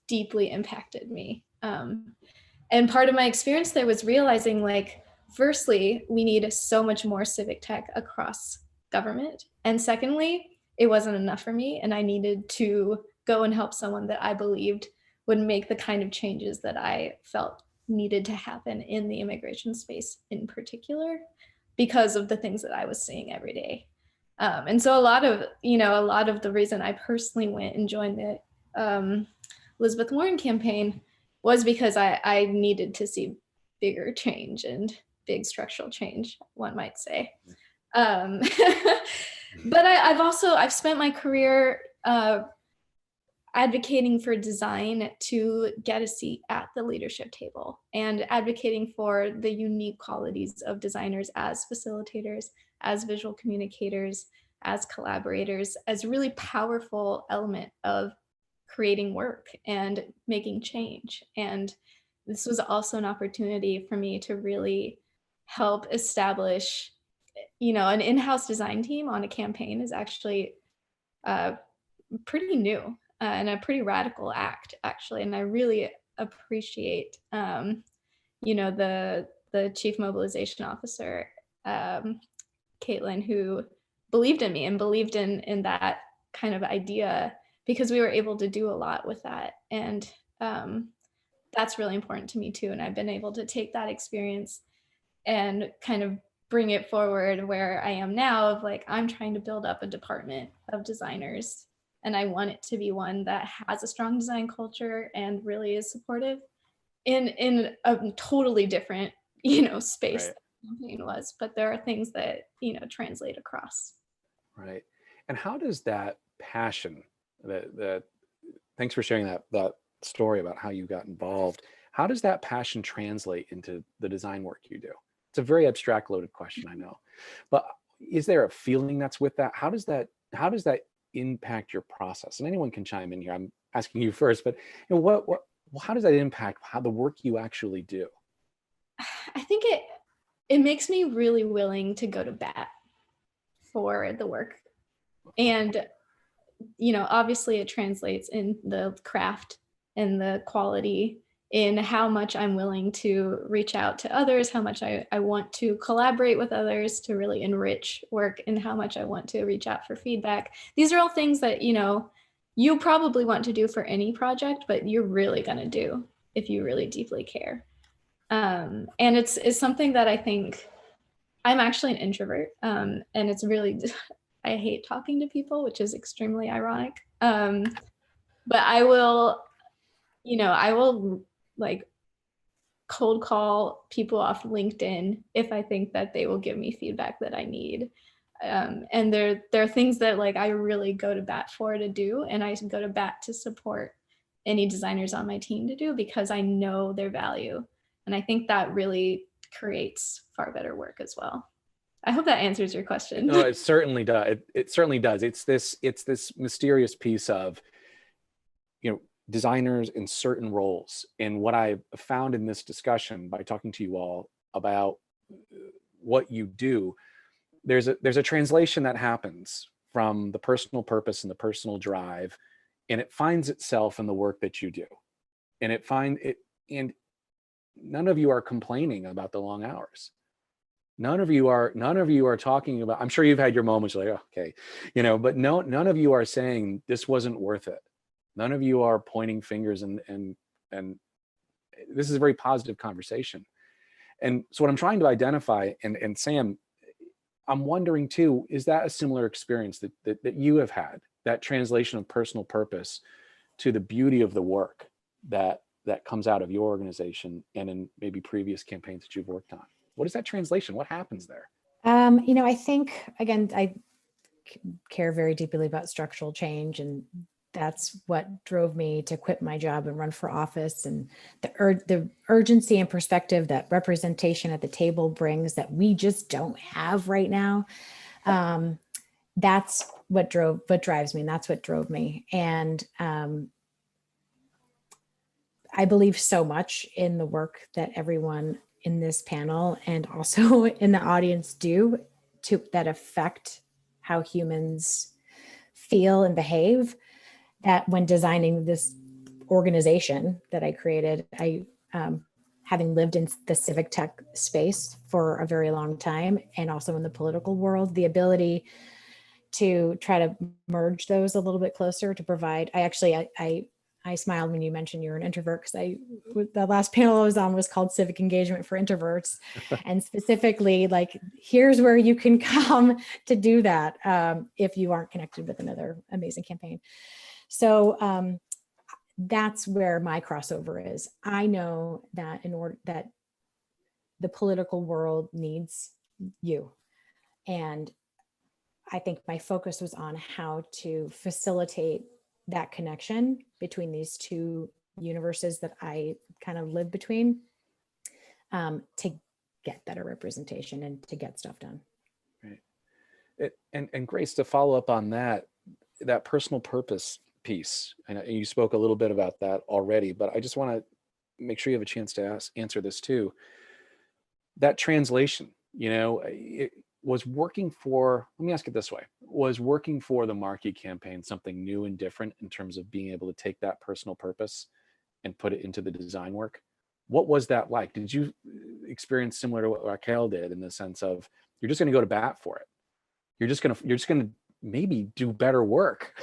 deeply impacted me. And part of my experience there was realizing, like, firstly, we need so much more civic tech across government. And secondly, it wasn't enough for me, and I needed to go and help someone that I believed would make the kind of changes that I felt needed to happen in the immigration space in particular, because of the things that I was seeing every day. And so a lot of the reason I personally went and joined the Elizabeth Warren campaign was because I needed to see bigger change and big structural change, one might say. But I've spent my career advocating for design to get a seat at the leadership table, and advocating for the unique qualities of designers as facilitators, as visual communicators, as collaborators, as a really powerful element of creating work and making change. And this was also an opportunity for me to really help establish, an in-house design team on a campaign is actually pretty new. And a pretty radical act, actually. And I really appreciate, the chief mobilization officer, Caitlin, who believed in me and believed in that kind of idea, because we were able to do a lot with that. And that's really important to me too. And I've been able to take that experience and kind of bring it forward where I am now, of like, I'm trying to build up a department of designers. And I want it to be one that has a strong design culture and really is supportive in a totally different, space Right. that the campaign was. But there are things that, translate across. Right. And how does that passion, that thanks for sharing that story about how you got involved. How does that passion translate into the design work you do? It's a very abstract, loaded question, I know. But is there a feeling that's with that? How does that impact your process? And anyone can chime in here. I'm asking you first, but how does that impact how the work you actually do? I think it makes me really willing to go to bat for the work. And, obviously it translates in the craft and the quality in how much I'm willing to reach out to others, how much I want to collaborate with others to really enrich work, and how much I want to reach out for feedback. These are all things that, you probably want to do for any project, but you're really going to do if you really deeply care. And it's something that I think, I'm actually an introvert, and it's really, I hate talking to people, which is extremely ironic. But I will like cold call people off LinkedIn if I think that they will give me feedback that I need. And there are things that like I really go to bat for to do, and I go to bat to support any designers on my team to do, because I know their value. And I think that really creates far better work as well. I hope that answers your question. No, it certainly does. It certainly does. It's this mysterious piece of, designers in certain roles. And what I found in this discussion by talking to you all about what you do, there's a translation that happens from the personal purpose and the personal drive, and it finds itself in the work that you do. And and none of you are complaining about the long hours. None of you are talking about, I'm sure you've had your moments like, oh, okay, but none of you are saying this wasn't worth it. None of you are pointing fingers, and this is a very positive conversation. And so what I'm trying to identify, and Sam, I'm wondering too, is that a similar experience that you have had, that translation of personal purpose to the beauty of the work that comes out of your organization and in maybe previous campaigns that you've worked on? What is that translation? What happens there? I think, again, I care very deeply about structural change, and that's what drove me to quit my job and run for office, and the urgency and perspective that representation at the table brings that we just don't have right now. That's what drives me, and that's what drove me. And I believe so much in the work that everyone in this panel and also in the audience do that affect how humans feel and behave, that when designing this organization that I created, having lived in the civic tech space for a very long time and also in the political world, the ability to try to merge those a little bit closer to provide, I smiled when you mentioned you're an introvert, because the last panel I was on was called Civic Engagement for Introverts. And specifically, like, here's where you can come to do that if you aren't connected with another amazing campaign. So that's where my crossover is. I know that that the political world needs you. And I think my focus was on how to facilitate that connection between these two universes that I kind of live between, to get better representation and to get stuff done. Right. And Grace, to follow up on that personal purpose piece, and you spoke a little bit about that already, but I just want to make sure you have a chance to answer this too. That translation, it was working for, let me ask it this way, was working for the Markey campaign something new and different in terms of being able to take that personal purpose and put it into the design work? What was that like? Did you experience similar to what Raquel did, in the sense of you're just going to go to bat for it? You're just going to maybe do better work.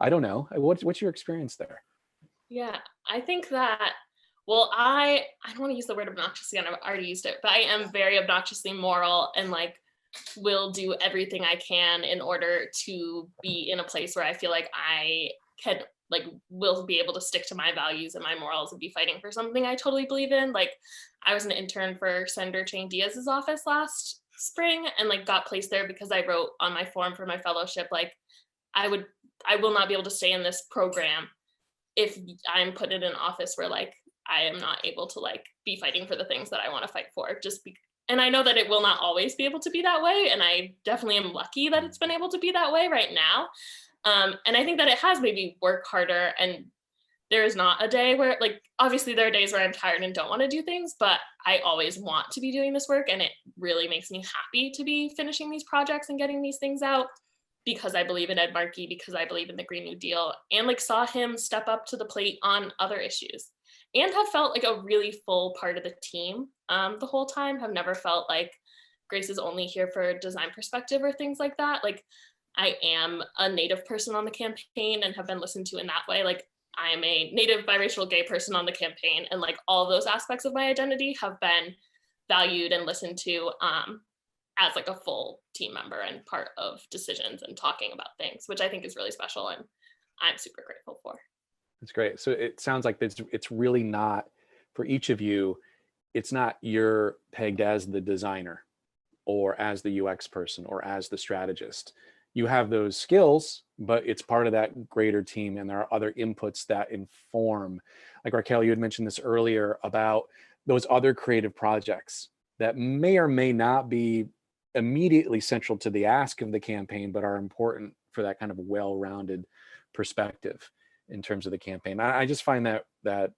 I don't know. What's your experience there? Yeah, I think that, well, I don't want to use the word obnoxiously, I've already used it, but I am very obnoxiously moral, and like will do everything I can in order to be in a place where I feel like I can, like, will be able to stick to my values and my morals and be fighting for something I totally believe in. Like, I was an intern for Senator Chang Diaz's office last spring, and like got placed there because I wrote on my form for my fellowship, like, I will not be able to stay in this program if I'm put in an office where like I am not able to like be fighting for the things that I want to fight for. And I know that it will not always be able to be that way, and I definitely am lucky that it's been able to be that way right now. And I think that it has made me work harder, and there is not a day where, like, obviously there are days where I'm tired and don't want to do things, but I always want to be doing this work, and it really makes me happy to be finishing these projects and getting these things out, because I believe in Ed Markey, because I believe in the Green New Deal, and like saw him step up to the plate on other issues. and have felt like a really full part of the team the whole time. Have never felt like Grace is only here for a design perspective or things like that. Like, I am a Native person on the campaign and have been listened to in that way. Like, I am a Native, biracial, gay person on the campaign, and like all those aspects of my identity have been valued and listened to as like a full team member and part of decisions and talking about things, which I think is really special and I'm super grateful for. That's great. So it sounds like it's really not, for each of you, it's not you're pegged as the designer or as the UX person or as the strategist. You have those skills, but it's part of that greater team, and there are other inputs that inform. Like Raquel, you had mentioned this earlier about those other creative projects that may or may not be immediately central to the ask of the campaign, but are important for that kind of well-rounded perspective in terms of the campaign. I just find that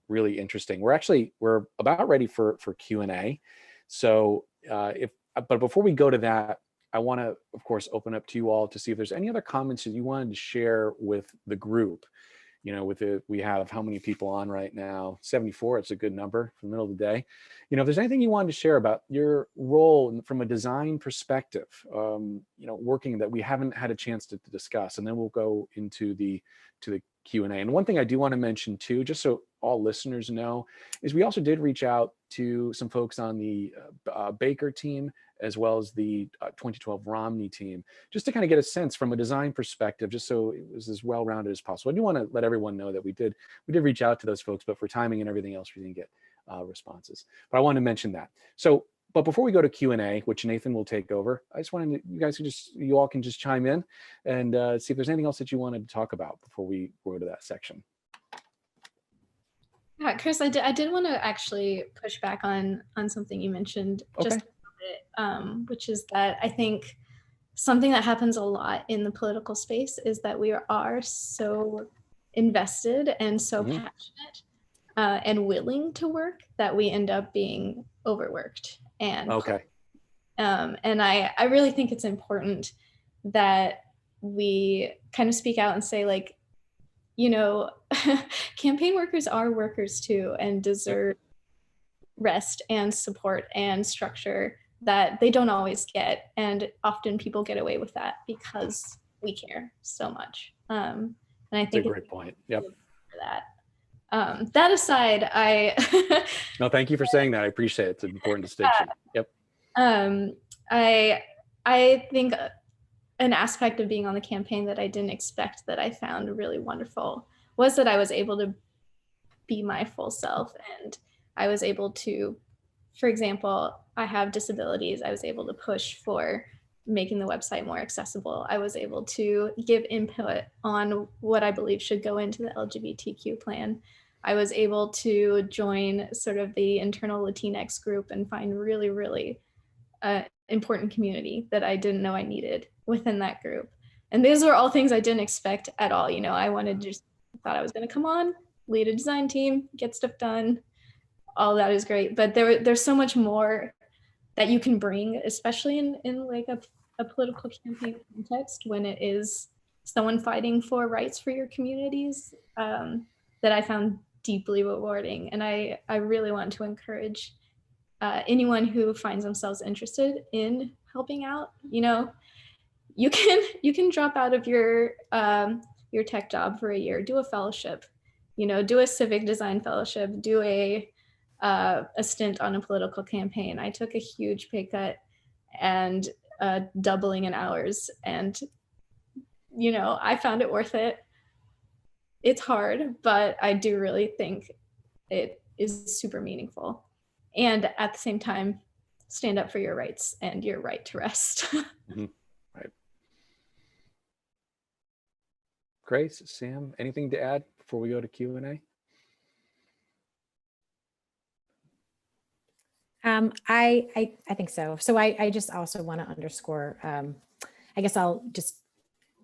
really interesting. We're about ready for Q&A. So but before we go to that, I want to, of course, open up to you all to see if there's any other comments that you wanted to share with the group. You know, we have how many people on right now? 74. It's a good number for the middle of the day. You know, if there's anything you wanted to share about your role from a design perspective, you know, working that we haven't had a chance to discuss, and then we'll go into the Q&A. And one thing I do want to mention too, just so all listeners know, is we also did reach out to some folks on the Baker team, as well as the 2012 Romney team, just to kind of get a sense from a design perspective, just so it was as well-rounded as possible. I do want to let everyone know that we did reach out to those folks, but for timing and everything else, we didn't get responses. But I wanted to mention that. So, but before we go to Q&A, which Nathan will take over, I just wanted you all can just chime in and see if there's anything else that you wanted to talk about before we go to that section. Yeah, Chris, I did want to actually push back on something you mentioned just a bit, which is that I think something that happens a lot in the political space is that we are so invested and so passionate and willing to work that we end up being overworked. And and I really think it's important that we kind of speak out and say, like, you know, campaign workers are workers too and deserve rest and support and structure that they don't always get. And often people get away with that because we care so much. And I think it's a great point. Yep. For that. That aside, No, thank you for saying that. I appreciate it. It's an important distinction. Yep. I think an aspect of being on the campaign that I didn't expect that I found really wonderful was that I was able to be my full self, and I was able to, for example, I have disabilities. I was able to push for making the website more accessible. I was able to give input on what I believe should go into the LGBTQ plan. I was able to join sort of the internal Latinx group and find really, really important community that I didn't know I needed within that group. And these were all things I didn't expect at all. You know, I thought I was going to come on, lead a design team, get stuff done. All that is great, but there's so much more that you can bring, especially in like a political campaign context, when it is someone fighting for rights for your communities, that I found deeply rewarding. And I really want to encourage anyone who finds themselves interested in helping out. You know, you can drop out of your tech job for a year, do a fellowship, you know, do a civic design fellowship, do a stint on a political campaign. I took a huge pay cut and doubling in hours, and you know, I found it worth it. It's hard, but I do really think it is super meaningful. And at the same time, stand up for your rights and your right to rest. Right. Grace, Sam, anything to add before we go to Q&A? I think so. So I just also want to underscore, I guess I'll just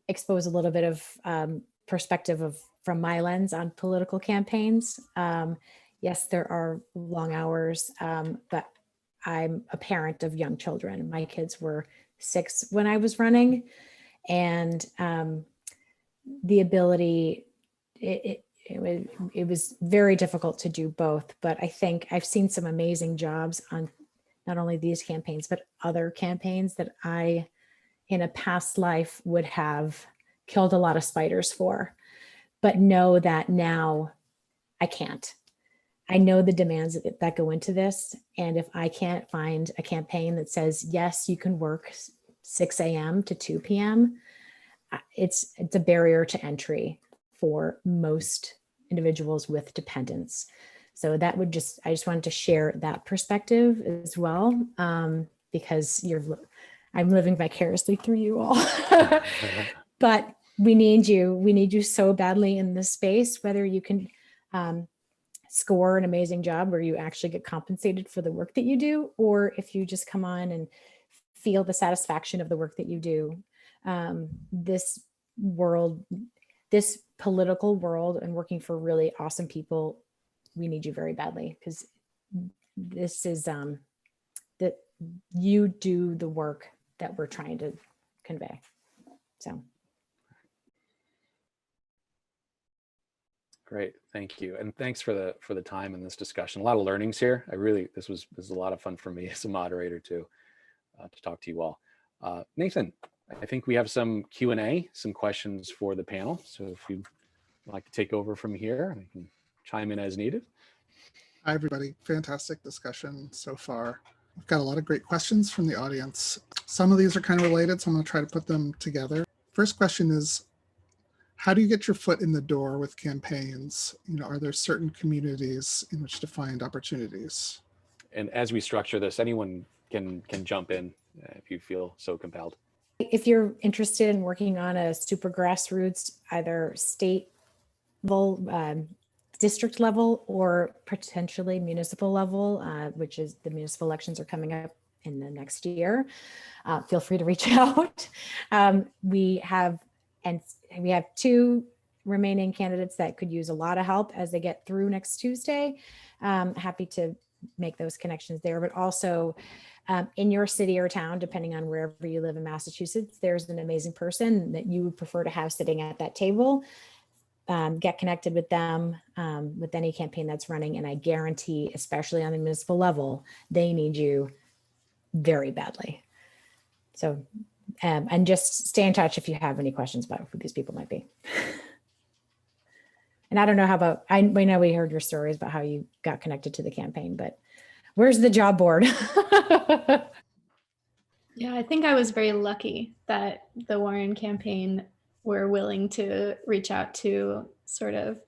expose a little bit of perspective from my lens on political campaigns. Yes, there are long hours, but I'm a parent of young children. My kids were 6 when I was running, and the ability, it was very difficult to do both, but I think I've seen some amazing jobs on not only these campaigns, but other campaigns that I, in a past life, would have killed a lot of spiders for, but know that now I can't. I know the demands that go into this. And if I can't find a campaign that says, yes, you can work 6 a.m. to 2 p.m., it's a barrier to entry for most individuals with dependents. So that would I just wanted to share that perspective as well, because I'm living vicariously through you all. But we need you so badly in this space, whether you can score an amazing job where you actually get compensated for the work that you do, or if you just come on and feel the satisfaction of the work that you do. This political world and working for really awesome people, we need you very badly, because this is that you do the work that we're trying to convey. So. Great, thank you, and thanks for the time in this discussion. A lot of learnings here. This was a lot of fun for me as a moderator to talk to you all. Nathan, I think we have some Q&A, some questions for the panel. So if you'd like to take over from here, I can chime in as needed. Hi, everybody. Fantastic discussion so far. We've got a lot of great questions from the audience. Some of these are kind of related, so I'm going to try to put them together. First question is, how do you get your foot in the door with campaigns? Are there certain communities in which to find opportunities? And as we structure this, anyone can jump in if you feel so compelled. If you're interested in working on a super grassroots, either state level, district level, or potentially municipal level, which is the municipal elections are coming up in the next year, feel free to reach out. We have 2 remaining candidates that could use a lot of help as they get through next Tuesday. Happy to make those connections there, but also in your city or town, depending on wherever you live in Massachusetts, there's an amazing person that you would prefer to have sitting at that table. Get connected with them with any campaign that's running. And I guarantee, especially on the municipal level, they need you very badly. So, and just stay in touch if you have any questions about who these people might be. And I don't know I know we heard your stories about how you got connected to the campaign, but where's the job board? Yeah, I think I was very lucky that the Warren campaign were willing to reach out to sort of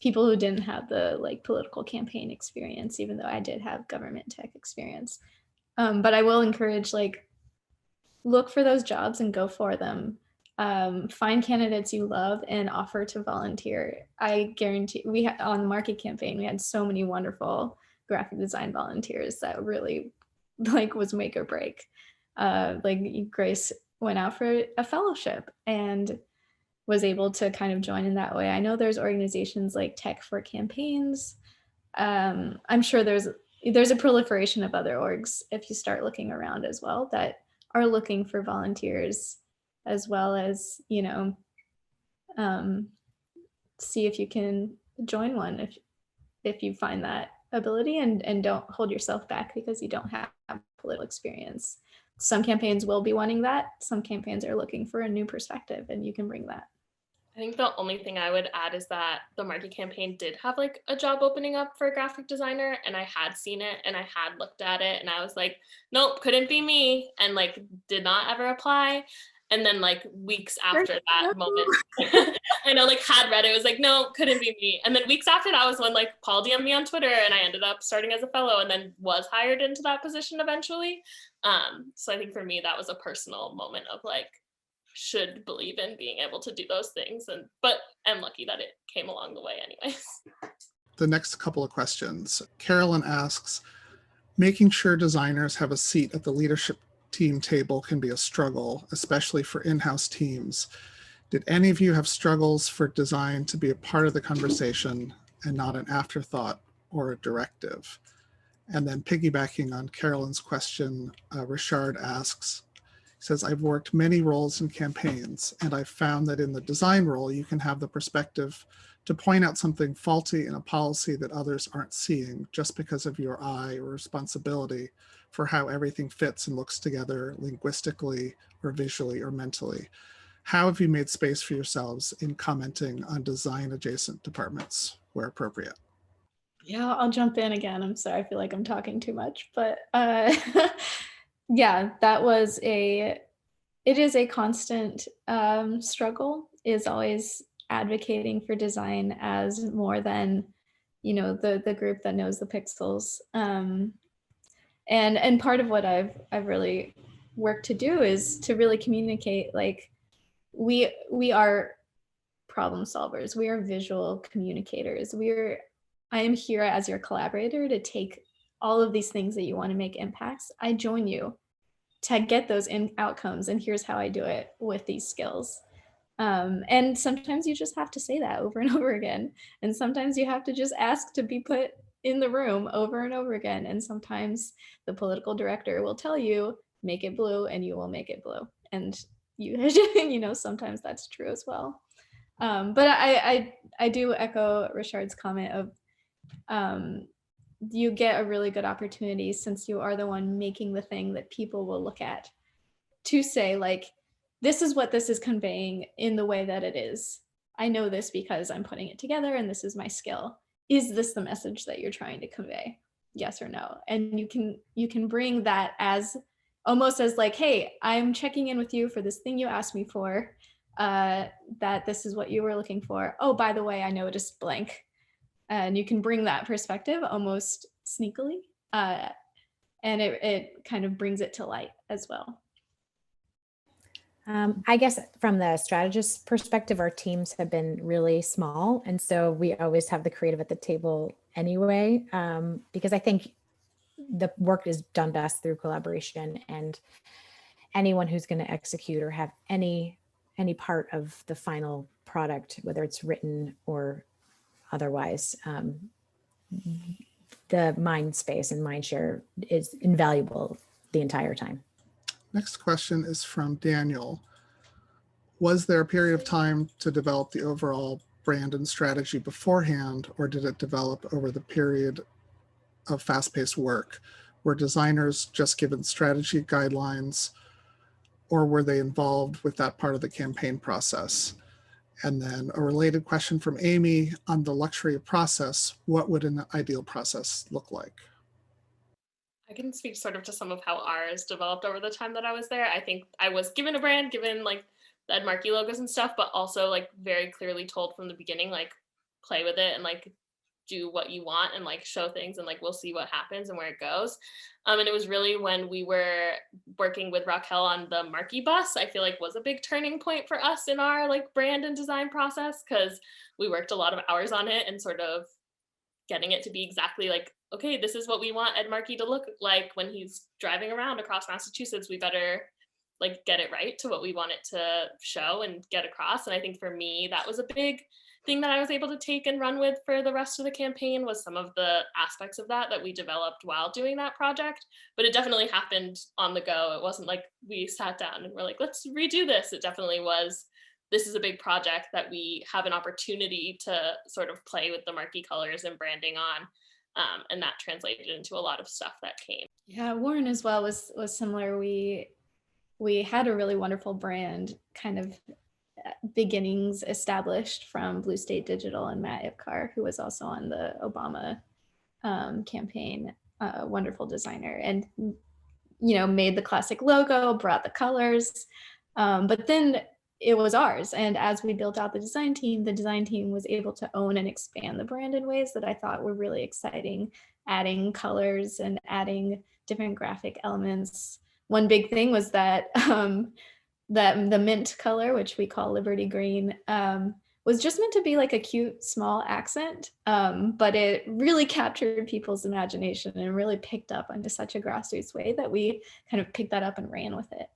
people who didn't have the political campaign experience, even though I did have government tech experience. But I will encourage, look for those jobs and go for them. Find candidates you love and offer to volunteer. I guarantee on the Markey campaign, we had so many wonderful graphic design volunteers that really was make or break. Grace went out for a fellowship and was able to kind of join in that way. I know there's organizations like Tech for Campaigns. I'm sure there's a proliferation of other orgs if you start looking around as well that are looking for volunteers, as well as, see if you can join one if you find that ability, and don't hold yourself back because you don't have political experience. Some campaigns will be wanting that. Some campaigns are looking for a new perspective, and you can bring that. I think the only thing I would add is that the Markey campaign did have a job opening up for a graphic designer, and I had seen it and I had looked at it and I was like, nope, couldn't be me, and did not ever apply. And then weeks after that moment, I know had read it, was no, couldn't be me. And then weeks after that was when Paul DM'd me on Twitter, and I ended up starting as a fellow and then was hired into that position eventually. So I think for me, that was a personal moment of should believe in being able to do those things, but I'm lucky that it came along the way anyways. The next couple of questions. Carolyn asks, making sure designers have a seat at the leadership team table can be a struggle, especially for in-house teams. Did any of you have struggles for design to be a part of the conversation and not an afterthought or a directive? And then piggybacking on Carolyn's question, Richard asks, says, I've worked many roles in campaigns, and I've found that in the design role, you can have the perspective to point out something faulty in a policy that others aren't seeing just because of your eye or responsibility for how everything fits and looks together linguistically or visually or mentally. How have you made space for yourselves in commenting on design adjacent departments where appropriate? Yeah, I'll jump in again. I'm sorry, I feel like I'm talking too much, but yeah, it is a constant struggle, is always advocating for design as more than, the group that knows the pixels. And part of what I've really worked to do is to really communicate, like, we are problem solvers. We are visual communicators. I am here as your collaborator to take all of these things that you want to make impacts. I join you to get those outcomes, and here's how I do it with these skills. And sometimes you just have to say that over and over again. And sometimes you have to just ask to be put in the room over and over again. And sometimes the political director will tell you, make it blue, and you will make it blue. And sometimes that's true as well. But I do echo Richard's comment of, you get a really good opportunity, since you are the one making the thing that people will look at, to say, like, this is what this is conveying in the way that it is. I know this because I'm putting it together, and this is my skill. Is this the message that you're trying to convey? Yes or no? And you can bring that as almost as like, hey, I'm checking in with you for this thing you asked me for, that this is what you were looking for. Oh, by the way, I noticed blank. And you can bring that perspective almost sneakily, and it kind of brings it to light as well. I guess from the strategist perspective, our teams have been really small. And so we always have the creative at the table anyway, because I think the work is done best through collaboration, and anyone who's going to execute or have any part of the final product, whether it's written or otherwise, the mind space and mind share is invaluable the entire time. Next question is from Daniel. Was there a period of time to develop the overall brand and strategy beforehand, or did it develop over the period of fast-paced work? Were designers just given strategy guidelines, or were they involved with that part of the campaign process? And then a related question from Amy on the luxury of process. What would an ideal process look like? I can speak sort of to some of how ours developed over the time that I was there. I think I was given a brand, given like the Ed Markey logos and stuff, but also like very clearly told from the beginning, like play with it and like do what you want and like show things, and like we'll see what happens and where it goes. And it was really when we were working with Raquel on the Markey bus, I feel like was a big turning point for us in our like brand and design process, because we worked a lot of hours on it and sort of getting it to be exactly like, okay, this is what we want Ed Markey to look like when he's driving around across Massachusetts. We better like get it right to what we want it to show and get across. And I think for me, that was a big thing that I was able to take and run with for the rest of the campaign, was some of the aspects of that we developed while doing that project. But it definitely happened on the go. It wasn't like we sat down and we're like, let's redo this. It definitely was, this is a big project that we have an opportunity to sort of play with the Markey colors and branding on. And that translated into a lot of stuff that came. Yeah, Warren as well was similar. We had a really wonderful brand kind of beginnings established from Blue State Digital and Matt Ipcar, who was also on the Obama campaign, a wonderful designer, and made the classic logo, brought the colors, but then it was ours. And as we built out the design team was able to own and expand the brand in ways that I thought were really exciting, adding colors and adding different graphic elements. One big thing was that the mint color, which we call Liberty Green, was just meant to be like a cute small accent, but it really captured people's imagination and really picked up into such a grassroots way that we kind of picked that up and ran with it.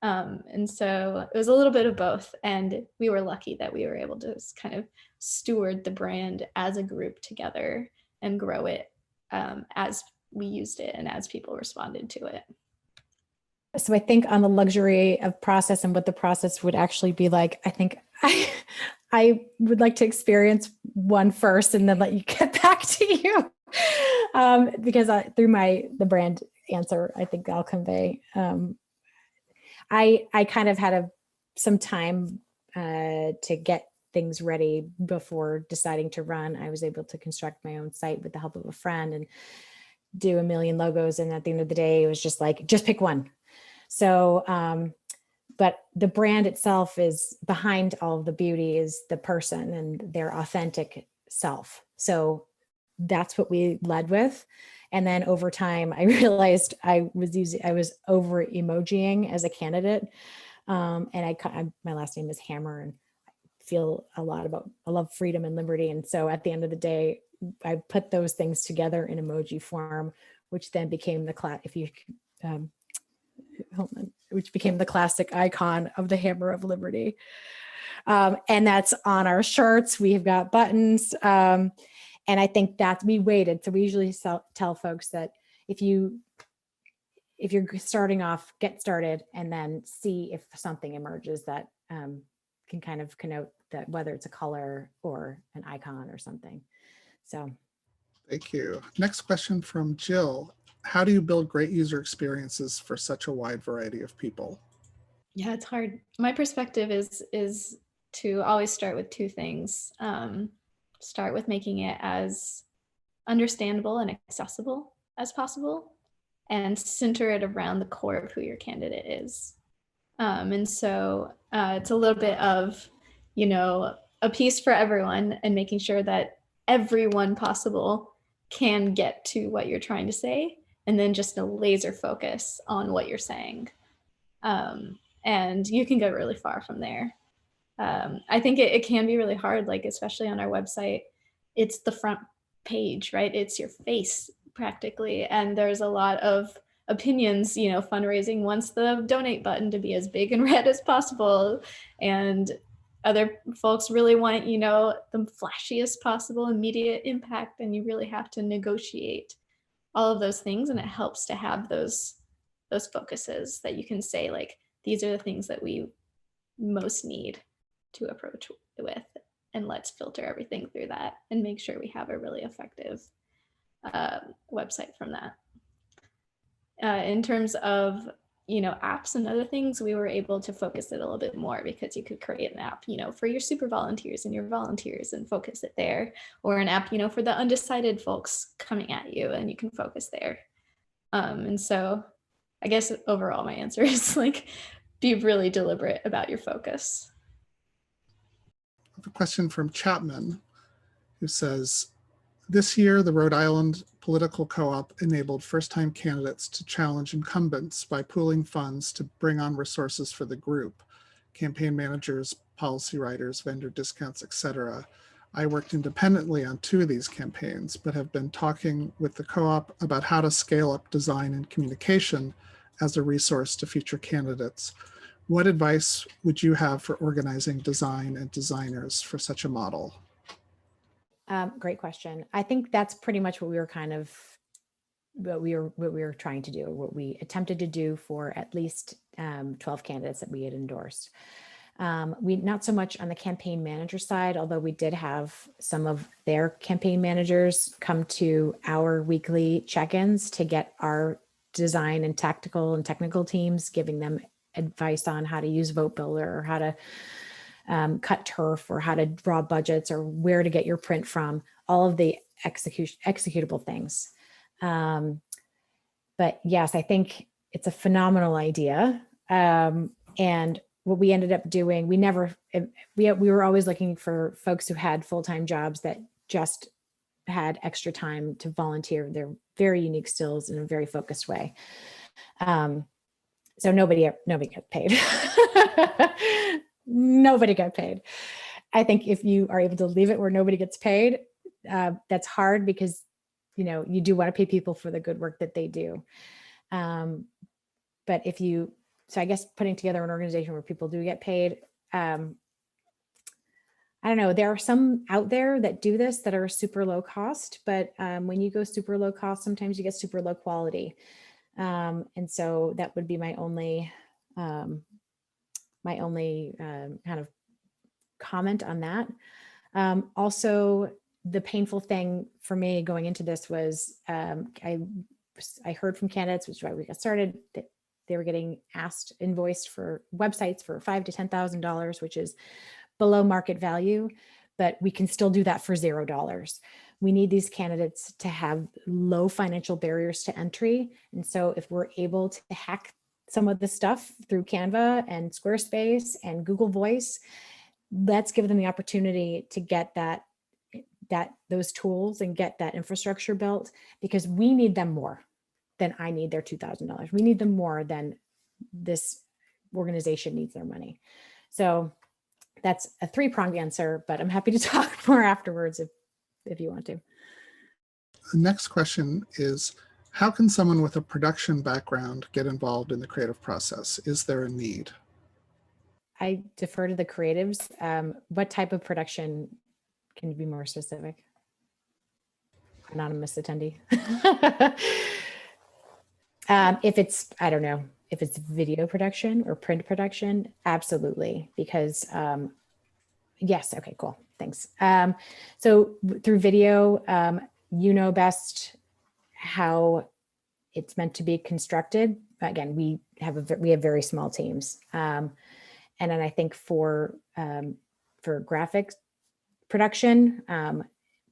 And so it was a little bit of both, and we were lucky that we were able to kind of steward the brand as a group together and grow it as we used it and as people responded to it. So I think on the luxury of process and what the process would actually be like, I think I would like to experience one first and then let you get back to you. Because through the brand answer, I think I'll convey. I kind of had some time to get things ready before deciding to run. I was able to construct my own site with the help of a friend and do a million logos. And at the end of the day, it was just like, just pick one. So, but the brand itself is behind all of the beauty is the person and their authentic self. So that's what we led with. And then over time, I realized I was over emojiing as a candidate. And my last name is Hammar, and I feel a lot I love freedom and liberty. And so at the end of the day, I put those things together in emoji form, which then became which became the classic icon of the Hammer of Liberty. And that's on our shirts. We've got buttons. And I think that we waited. So we usually tell folks that if you're starting off, get started and then see if something emerges that can kind of connote that, whether it's a color or an icon or something. So. Thank you. Next question from Jill. How do you build great user experiences for such a wide variety of people? Yeah, it's hard. My perspective is to always start with two things. Start with making it as understandable and accessible as possible, and center it around the core of who your candidate is. And so it's a little bit of, a piece for everyone and making sure that everyone possible can get to what you're trying to say, and then just a laser focus on what you're saying. And you can go really far from there. I think it can be really hard, like especially on our website, it's the front page, right? It's your face practically. And there's a lot of opinions, fundraising wants the donate button to be as big and red as possible. And other folks really want, the flashiest possible immediate impact. And you really have to negotiate all of those things. And it helps to have those focuses that you can say, like, these are the things that we most need to approach with, and let's filter everything through that and make sure we have a really effective website from that. In terms of apps and other things, we were able to focus it a little bit more, because you could create an app for your super volunteers and your volunteers and focus it there, or an app for the undecided folks coming at you, and you can focus there. And so I guess overall my answer is like, be really deliberate about your focus. I have a question from Chapman, who says, this year, the Rhode Island Political Co-op enabled first-time candidates to challenge incumbents by pooling funds to bring on resources for the group, campaign managers, policy writers, vendor discounts, etc. I worked independently on 2 of these campaigns, but have been talking with the co-op about how to scale up design and communication as a resource to future candidates. What advice would you have for organizing design and designers for such a model? Great question. I think that's pretty much what we were what we were trying to do, what we attempted to do for at least 12 candidates that we had endorsed. We not so much on the campaign manager side, although we did have some of their campaign managers come to our weekly check-ins to get our design and tactical and technical teams, giving them advice on how to use Vote Builder, or how to cut turf, or how to draw budgets, or where to get your print from, all of the executable things. But yes, I think it's a phenomenal idea. And what we ended up doing, we were always looking for folks who had full-time jobs that just had extra time to volunteer their very unique skills in a very focused way. So nobody got paid. Nobody got paid. I think if you are able to leave it where nobody gets paid, that's hard, because you do want to pay people for the good work that they do. But so I guess putting together an organization where people do get paid, I don't know, there are some out there that do this that are super low cost, but when you go super low cost, sometimes you get super low quality. And so that would be my only kind of comment on that. Also, the painful thing for me going into this was I heard from candidates, which is why we got started, that they were getting invoiced for websites for $5,000 to $10,000, which is below market value, but we can still do that for $0. We need these candidates to have low financial barriers to entry. And so if we're able to hack some of the stuff through Canva and Squarespace and Google Voice, let's give them the opportunity to get those tools and get that infrastructure built, because we need them more than I need their $2,000. We need them more than this organization needs their money. So that's a 3-pronged answer, but I'm happy to talk more afterwards if you want to. The next question is, how can someone with a production background get involved in the creative process? Is there a need? I defer to the creatives. What type of production? Can you be more specific? Anonymous attendee. If it's, I don't know, if it's video production or print production, absolutely. Because yes, okay, cool, thanks. So through video, you know best how it's meant to be constructed. Again, we have very small teams. And then I think for graphics production,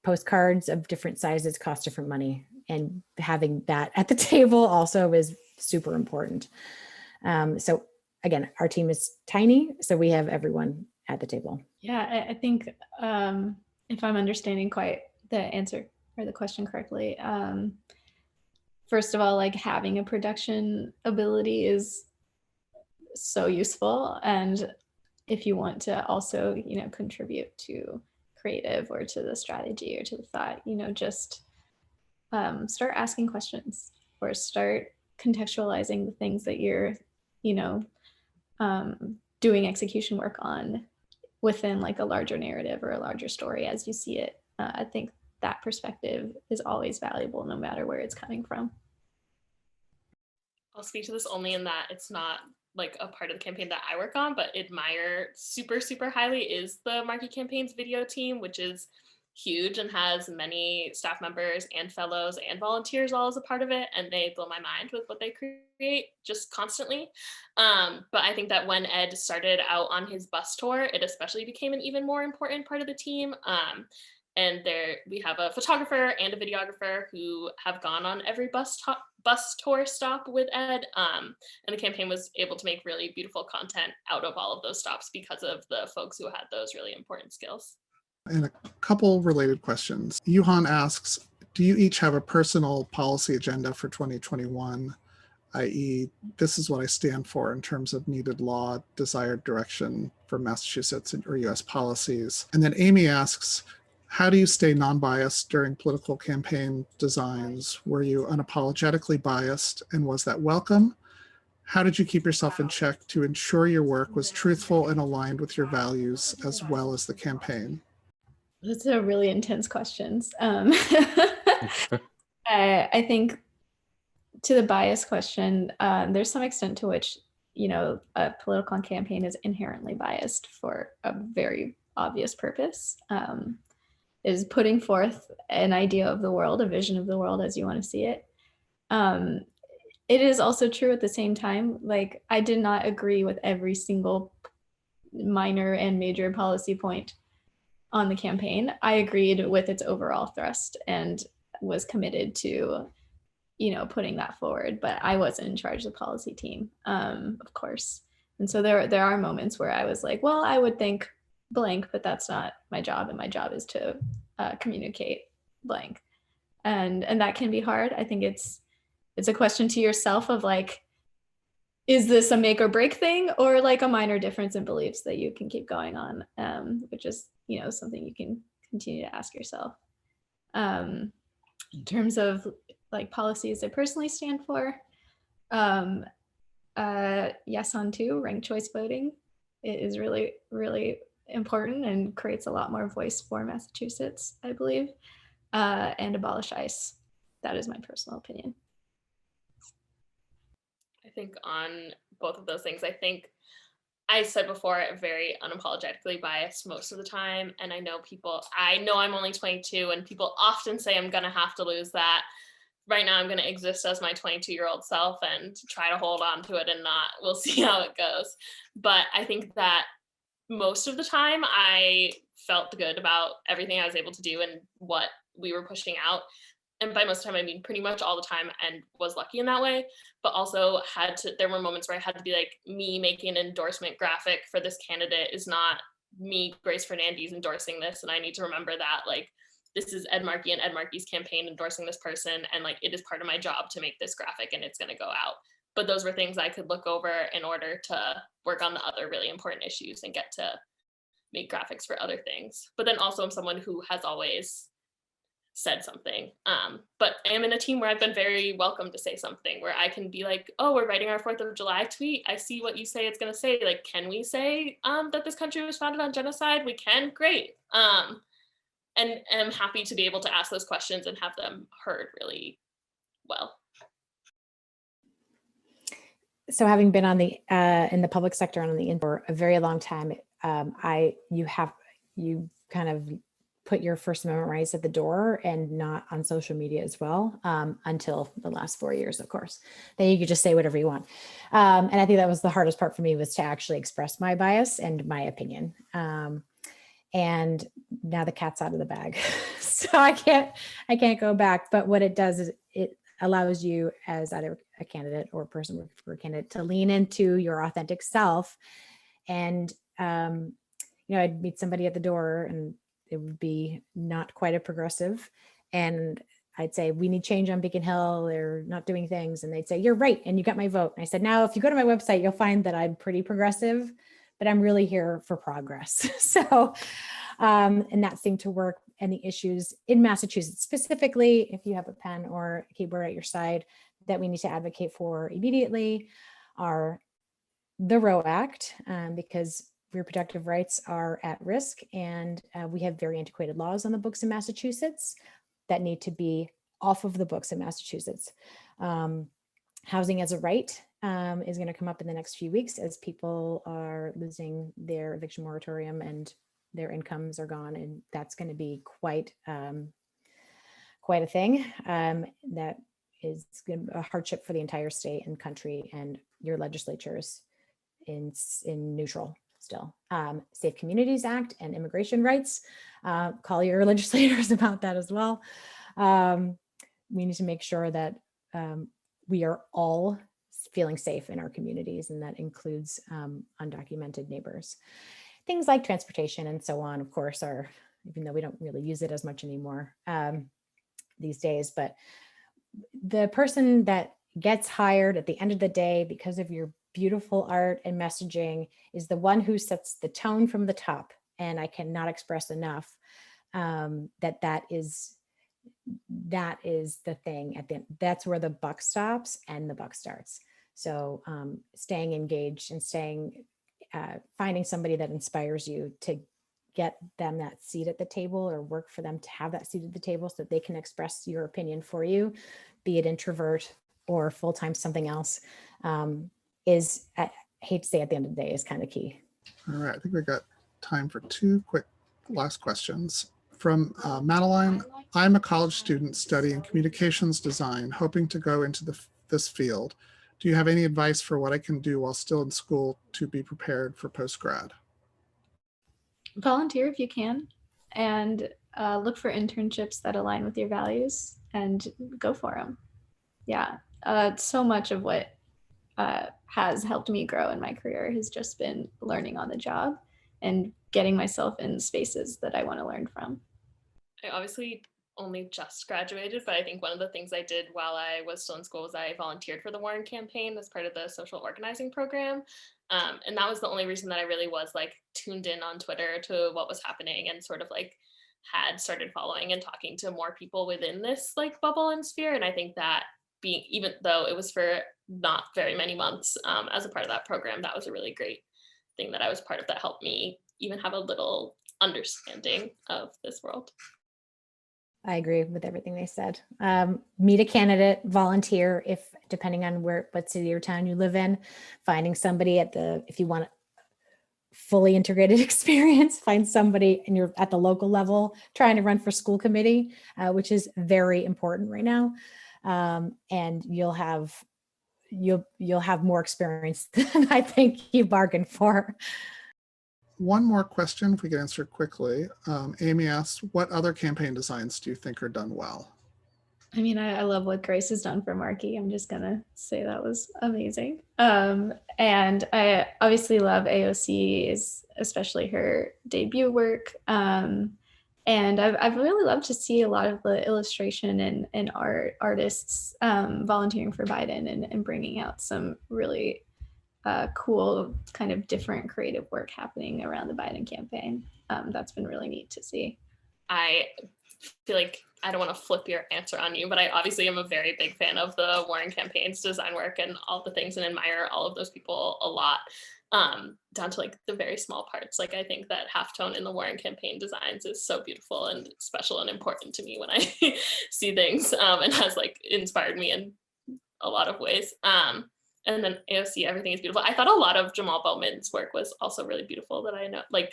postcards of different sizes cost different money, and having that at the table also is super important. So again, our team is tiny, so we have everyone at the table. Yeah, I think if I'm understanding quite the answer or the question correctly, first of all, like having a production ability is so useful. And if you want to also, contribute to creative or to the strategy or to the thought, just start asking questions or start contextualizing the things that you're, doing execution work on within like a larger narrative or a larger story as you see it. I think that perspective is always valuable no matter where it's coming from. I'll speak to this only in that it's not like a part of the campaign that I work on, but admire super, super highly is the Markey campaign's video team, which is huge and has many staff members and fellows and volunteers all as a part of it. And they blow my mind with what they create just constantly. But I think that when Ed started out on his bus tour, it especially became an even more important part of the team. And we have a photographer and a videographer who have gone on every bus tour stop with Ed. And the campaign was able to make really beautiful content out of all of those stops because of the folks who had those really important skills. And a couple related questions. Yuhan asks, do you each have a personal policy agenda for 2021, i.e., this is what I stand for in terms of needed law, desired direction for Massachusetts or US policies? And then Amy asks, how do you stay non-biased during political campaign designs? Were you unapologetically biased, and was that welcome? How did you keep yourself in check to ensure your work was truthful and aligned with your values as well as the campaign? That's a really intense questions. I think to the bias question, there's some extent to which, a political campaign is inherently biased for a very obvious purpose. Is putting forth an idea of the world, a vision of the world as you want to see it. It is also true at the same time, like I did not agree with every single minor and major policy point on the campaign. I agreed with its overall thrust and was committed to, putting that forward, but I wasn't in charge of the policy team, of course. And so there are moments where I was like, well, I would think blank, but that's not my job, and my job is to communicate blank, and that can be hard. I think it's a question to yourself of like, is this a make or break thing, or like a minor difference in beliefs that you can keep going on, which is something you can continue to ask yourself. In terms of like policies I personally stand for, yes on 2, ranked choice voting. It is really, really important and creates a lot more voice for Massachusetts, I believe, and abolish ICE. That is my personal opinion. think on both of those things, I think I said before, very unapologetically biased most of the time. And I know I'm only 22 and people often say I'm gonna have to lose that. Right now I'm gonna exist as my 22-year-old self and try to hold on to it and we'll see how it goes. But I think that most of the time I felt good about everything I was able to do and what we were pushing out. And by most of the time, I mean pretty much all the time, and was lucky in that way, but also there were moments where I had to be like, me making an endorsement graphic for this candidate is not me, Grace Fernandez, endorsing this. And I need to remember that, like, this is Ed Markey and Ed Markey's campaign endorsing this person. And like, it is part of my job to make this graphic and it's going to go out. But those were things I could look over in order to work on the other really important issues and get to make graphics for other things. But then also I'm someone who has always said something. But I am in a team where I've been very welcome to say something, where I can be like, oh, we're writing our 4th of July tweet. I see what you say it's going to say. Like, can we say that this country was founded on genocide? We can, great. And I'm happy to be able to ask those questions and have them heard really well. So having been on the in the public sector and on the for a very long time, you kind of put your First Amendment rights at the door and not on social media as well, until the last 4 years, of course. Then you could just say whatever you want. And I think that was the hardest part for me, was to actually express my bias and my opinion. And now the cat's out of the bag. So I can't go back. But what it does is it allows you as either a candidate or a person working for a candidate to lean into your authentic self. And, I'd meet somebody at the door and it would be not quite a progressive. And I'd say, we need change on Beacon Hill. They're not doing things. And they'd say, you're right. And you got my vote. And I said, now, if you go to my website, you'll find that I'm pretty progressive, but I'm really here for progress. So, and that seemed to work. And the issues in Massachusetts, specifically, if you have a pen or a keyboard at your side, that we need to advocate for immediately are the Roe Act, because reproductive rights are at risk, and we have very antiquated laws on the books in Massachusetts that need to be off of the books in Massachusetts. Housing as a right is going to come up in the next few weeks as people are losing their eviction moratorium and their incomes are gone, and that's going to be quite a thing. That is a hardship for the entire state and country, and your legislatures in neutral still. Safe Communities Act and immigration rights. Call your legislators about that as well. We need to make sure that we are all feeling safe in our communities, and that includes undocumented neighbors. Things like transportation and so on, of course, are, even though we don't really use it as much anymore these days, but the person that gets hired at the end of the day because of your beautiful art and messaging is the one who sets the tone from the top. And I cannot express enough that is the thing at the end. That's where the buck stops and the buck starts. So staying engaged and finding somebody that inspires you to get them that seat at the table, or work for them to have that seat at the table so that they can express your opinion for you, be it introvert or full-time something else, is, I hate to say at the end of the day, is kind of key. All right, I think we got time for 2 quick last questions. From Madeline, I'm a college student studying communications design, hoping to go into this field. Do you have any advice for what I can do while still in school to be prepared for post-grad? Volunteer if you can, and look for internships that align with your values, and go for them. Yeah, so much of what has helped me grow in my career has just been learning on the job and getting myself in spaces that I want to learn from. I obviously only just graduated, but I think one of the things I did while I was still in school was I volunteered for the Warren campaign as part of the social organizing program. And that was the only reason that I really was like tuned in on Twitter to what was happening, and sort of like had started following and talking to more people within this like bubble and sphere. And I think that even though it was for not very many months as a part of that program, that was a really great thing that I was part of that helped me even have a little understanding of this world. I agree with everything they said. Meet a candidate, volunteer if depending on what city or town you live in, finding somebody if you want a fully integrated experience, find somebody and you're at the local level trying to run for school committee, which is very important right now. And you'll have more experience than I think you bargained for. One more question, if we can answer quickly. Amy asked, what other campaign designs do you think are done well? I mean, I love what Grace has done for Markey. I'm just gonna say that was amazing. And I obviously love AOC's, especially her debut work. And I've really loved to see a lot of the illustration and artists volunteering for Biden and bringing out some really cool kind of different creative work happening around the Biden campaign. That's been really neat to see. I feel like I don't want to flip your answer on you, but I obviously am a very big fan of the Warren campaign's design work and all the things, and admire all of those people a lot, down to like the very small parts. Like I think that halftone in the Warren campaign designs is so beautiful and special and important to me when I see things, and has like inspired me in a lot of ways. And then AOC, everything is beautiful. I thought a lot of Jamal Bowman's work was also really beautiful that I know, like,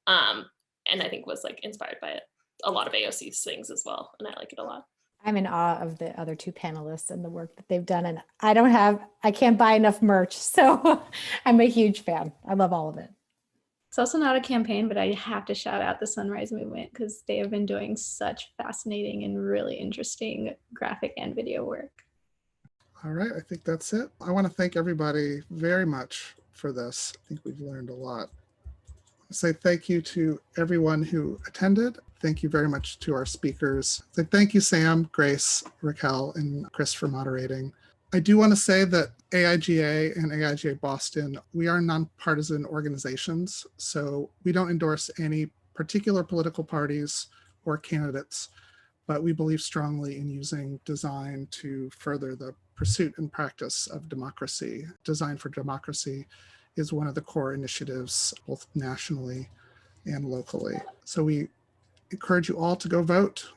and I think was like inspired by it. A lot of AOC's things as well, and I like it a lot. I'm in awe of the other two panelists and the work that they've done, and I can't buy enough merch, so I'm a huge fan. I love all of it. It's also not a campaign, but I have to shout out the Sunrise Movement because they have been doing such fascinating and really interesting graphic and video work. All right, I think that's it. I want to thank everybody very much for this. I think we've learned a lot. Say thank you to everyone who attended. Thank you very much to our speakers. So thank you, Sam, Grace, Raquel, and Chris for moderating. I do want to say that AIGA and AIGA Boston, we are nonpartisan organizations, so we don't endorse any particular political parties or candidates, but we believe strongly in using design to further the pursuit and practice of democracy. Design for Democracy is one of the core initiatives, both nationally and locally. So we encourage you all to go vote.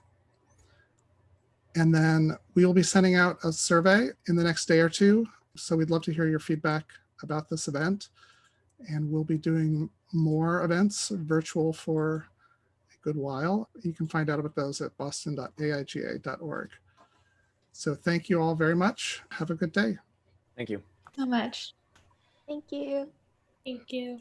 And then we will be sending out a survey in the next day or two. So we'd love to hear your feedback about this event. And we'll be doing more events virtual for a good while. You can find out about those at boston.aiga.org. So thank you all very much. Have a good day. Thank you. So much. Thank you. Thank you.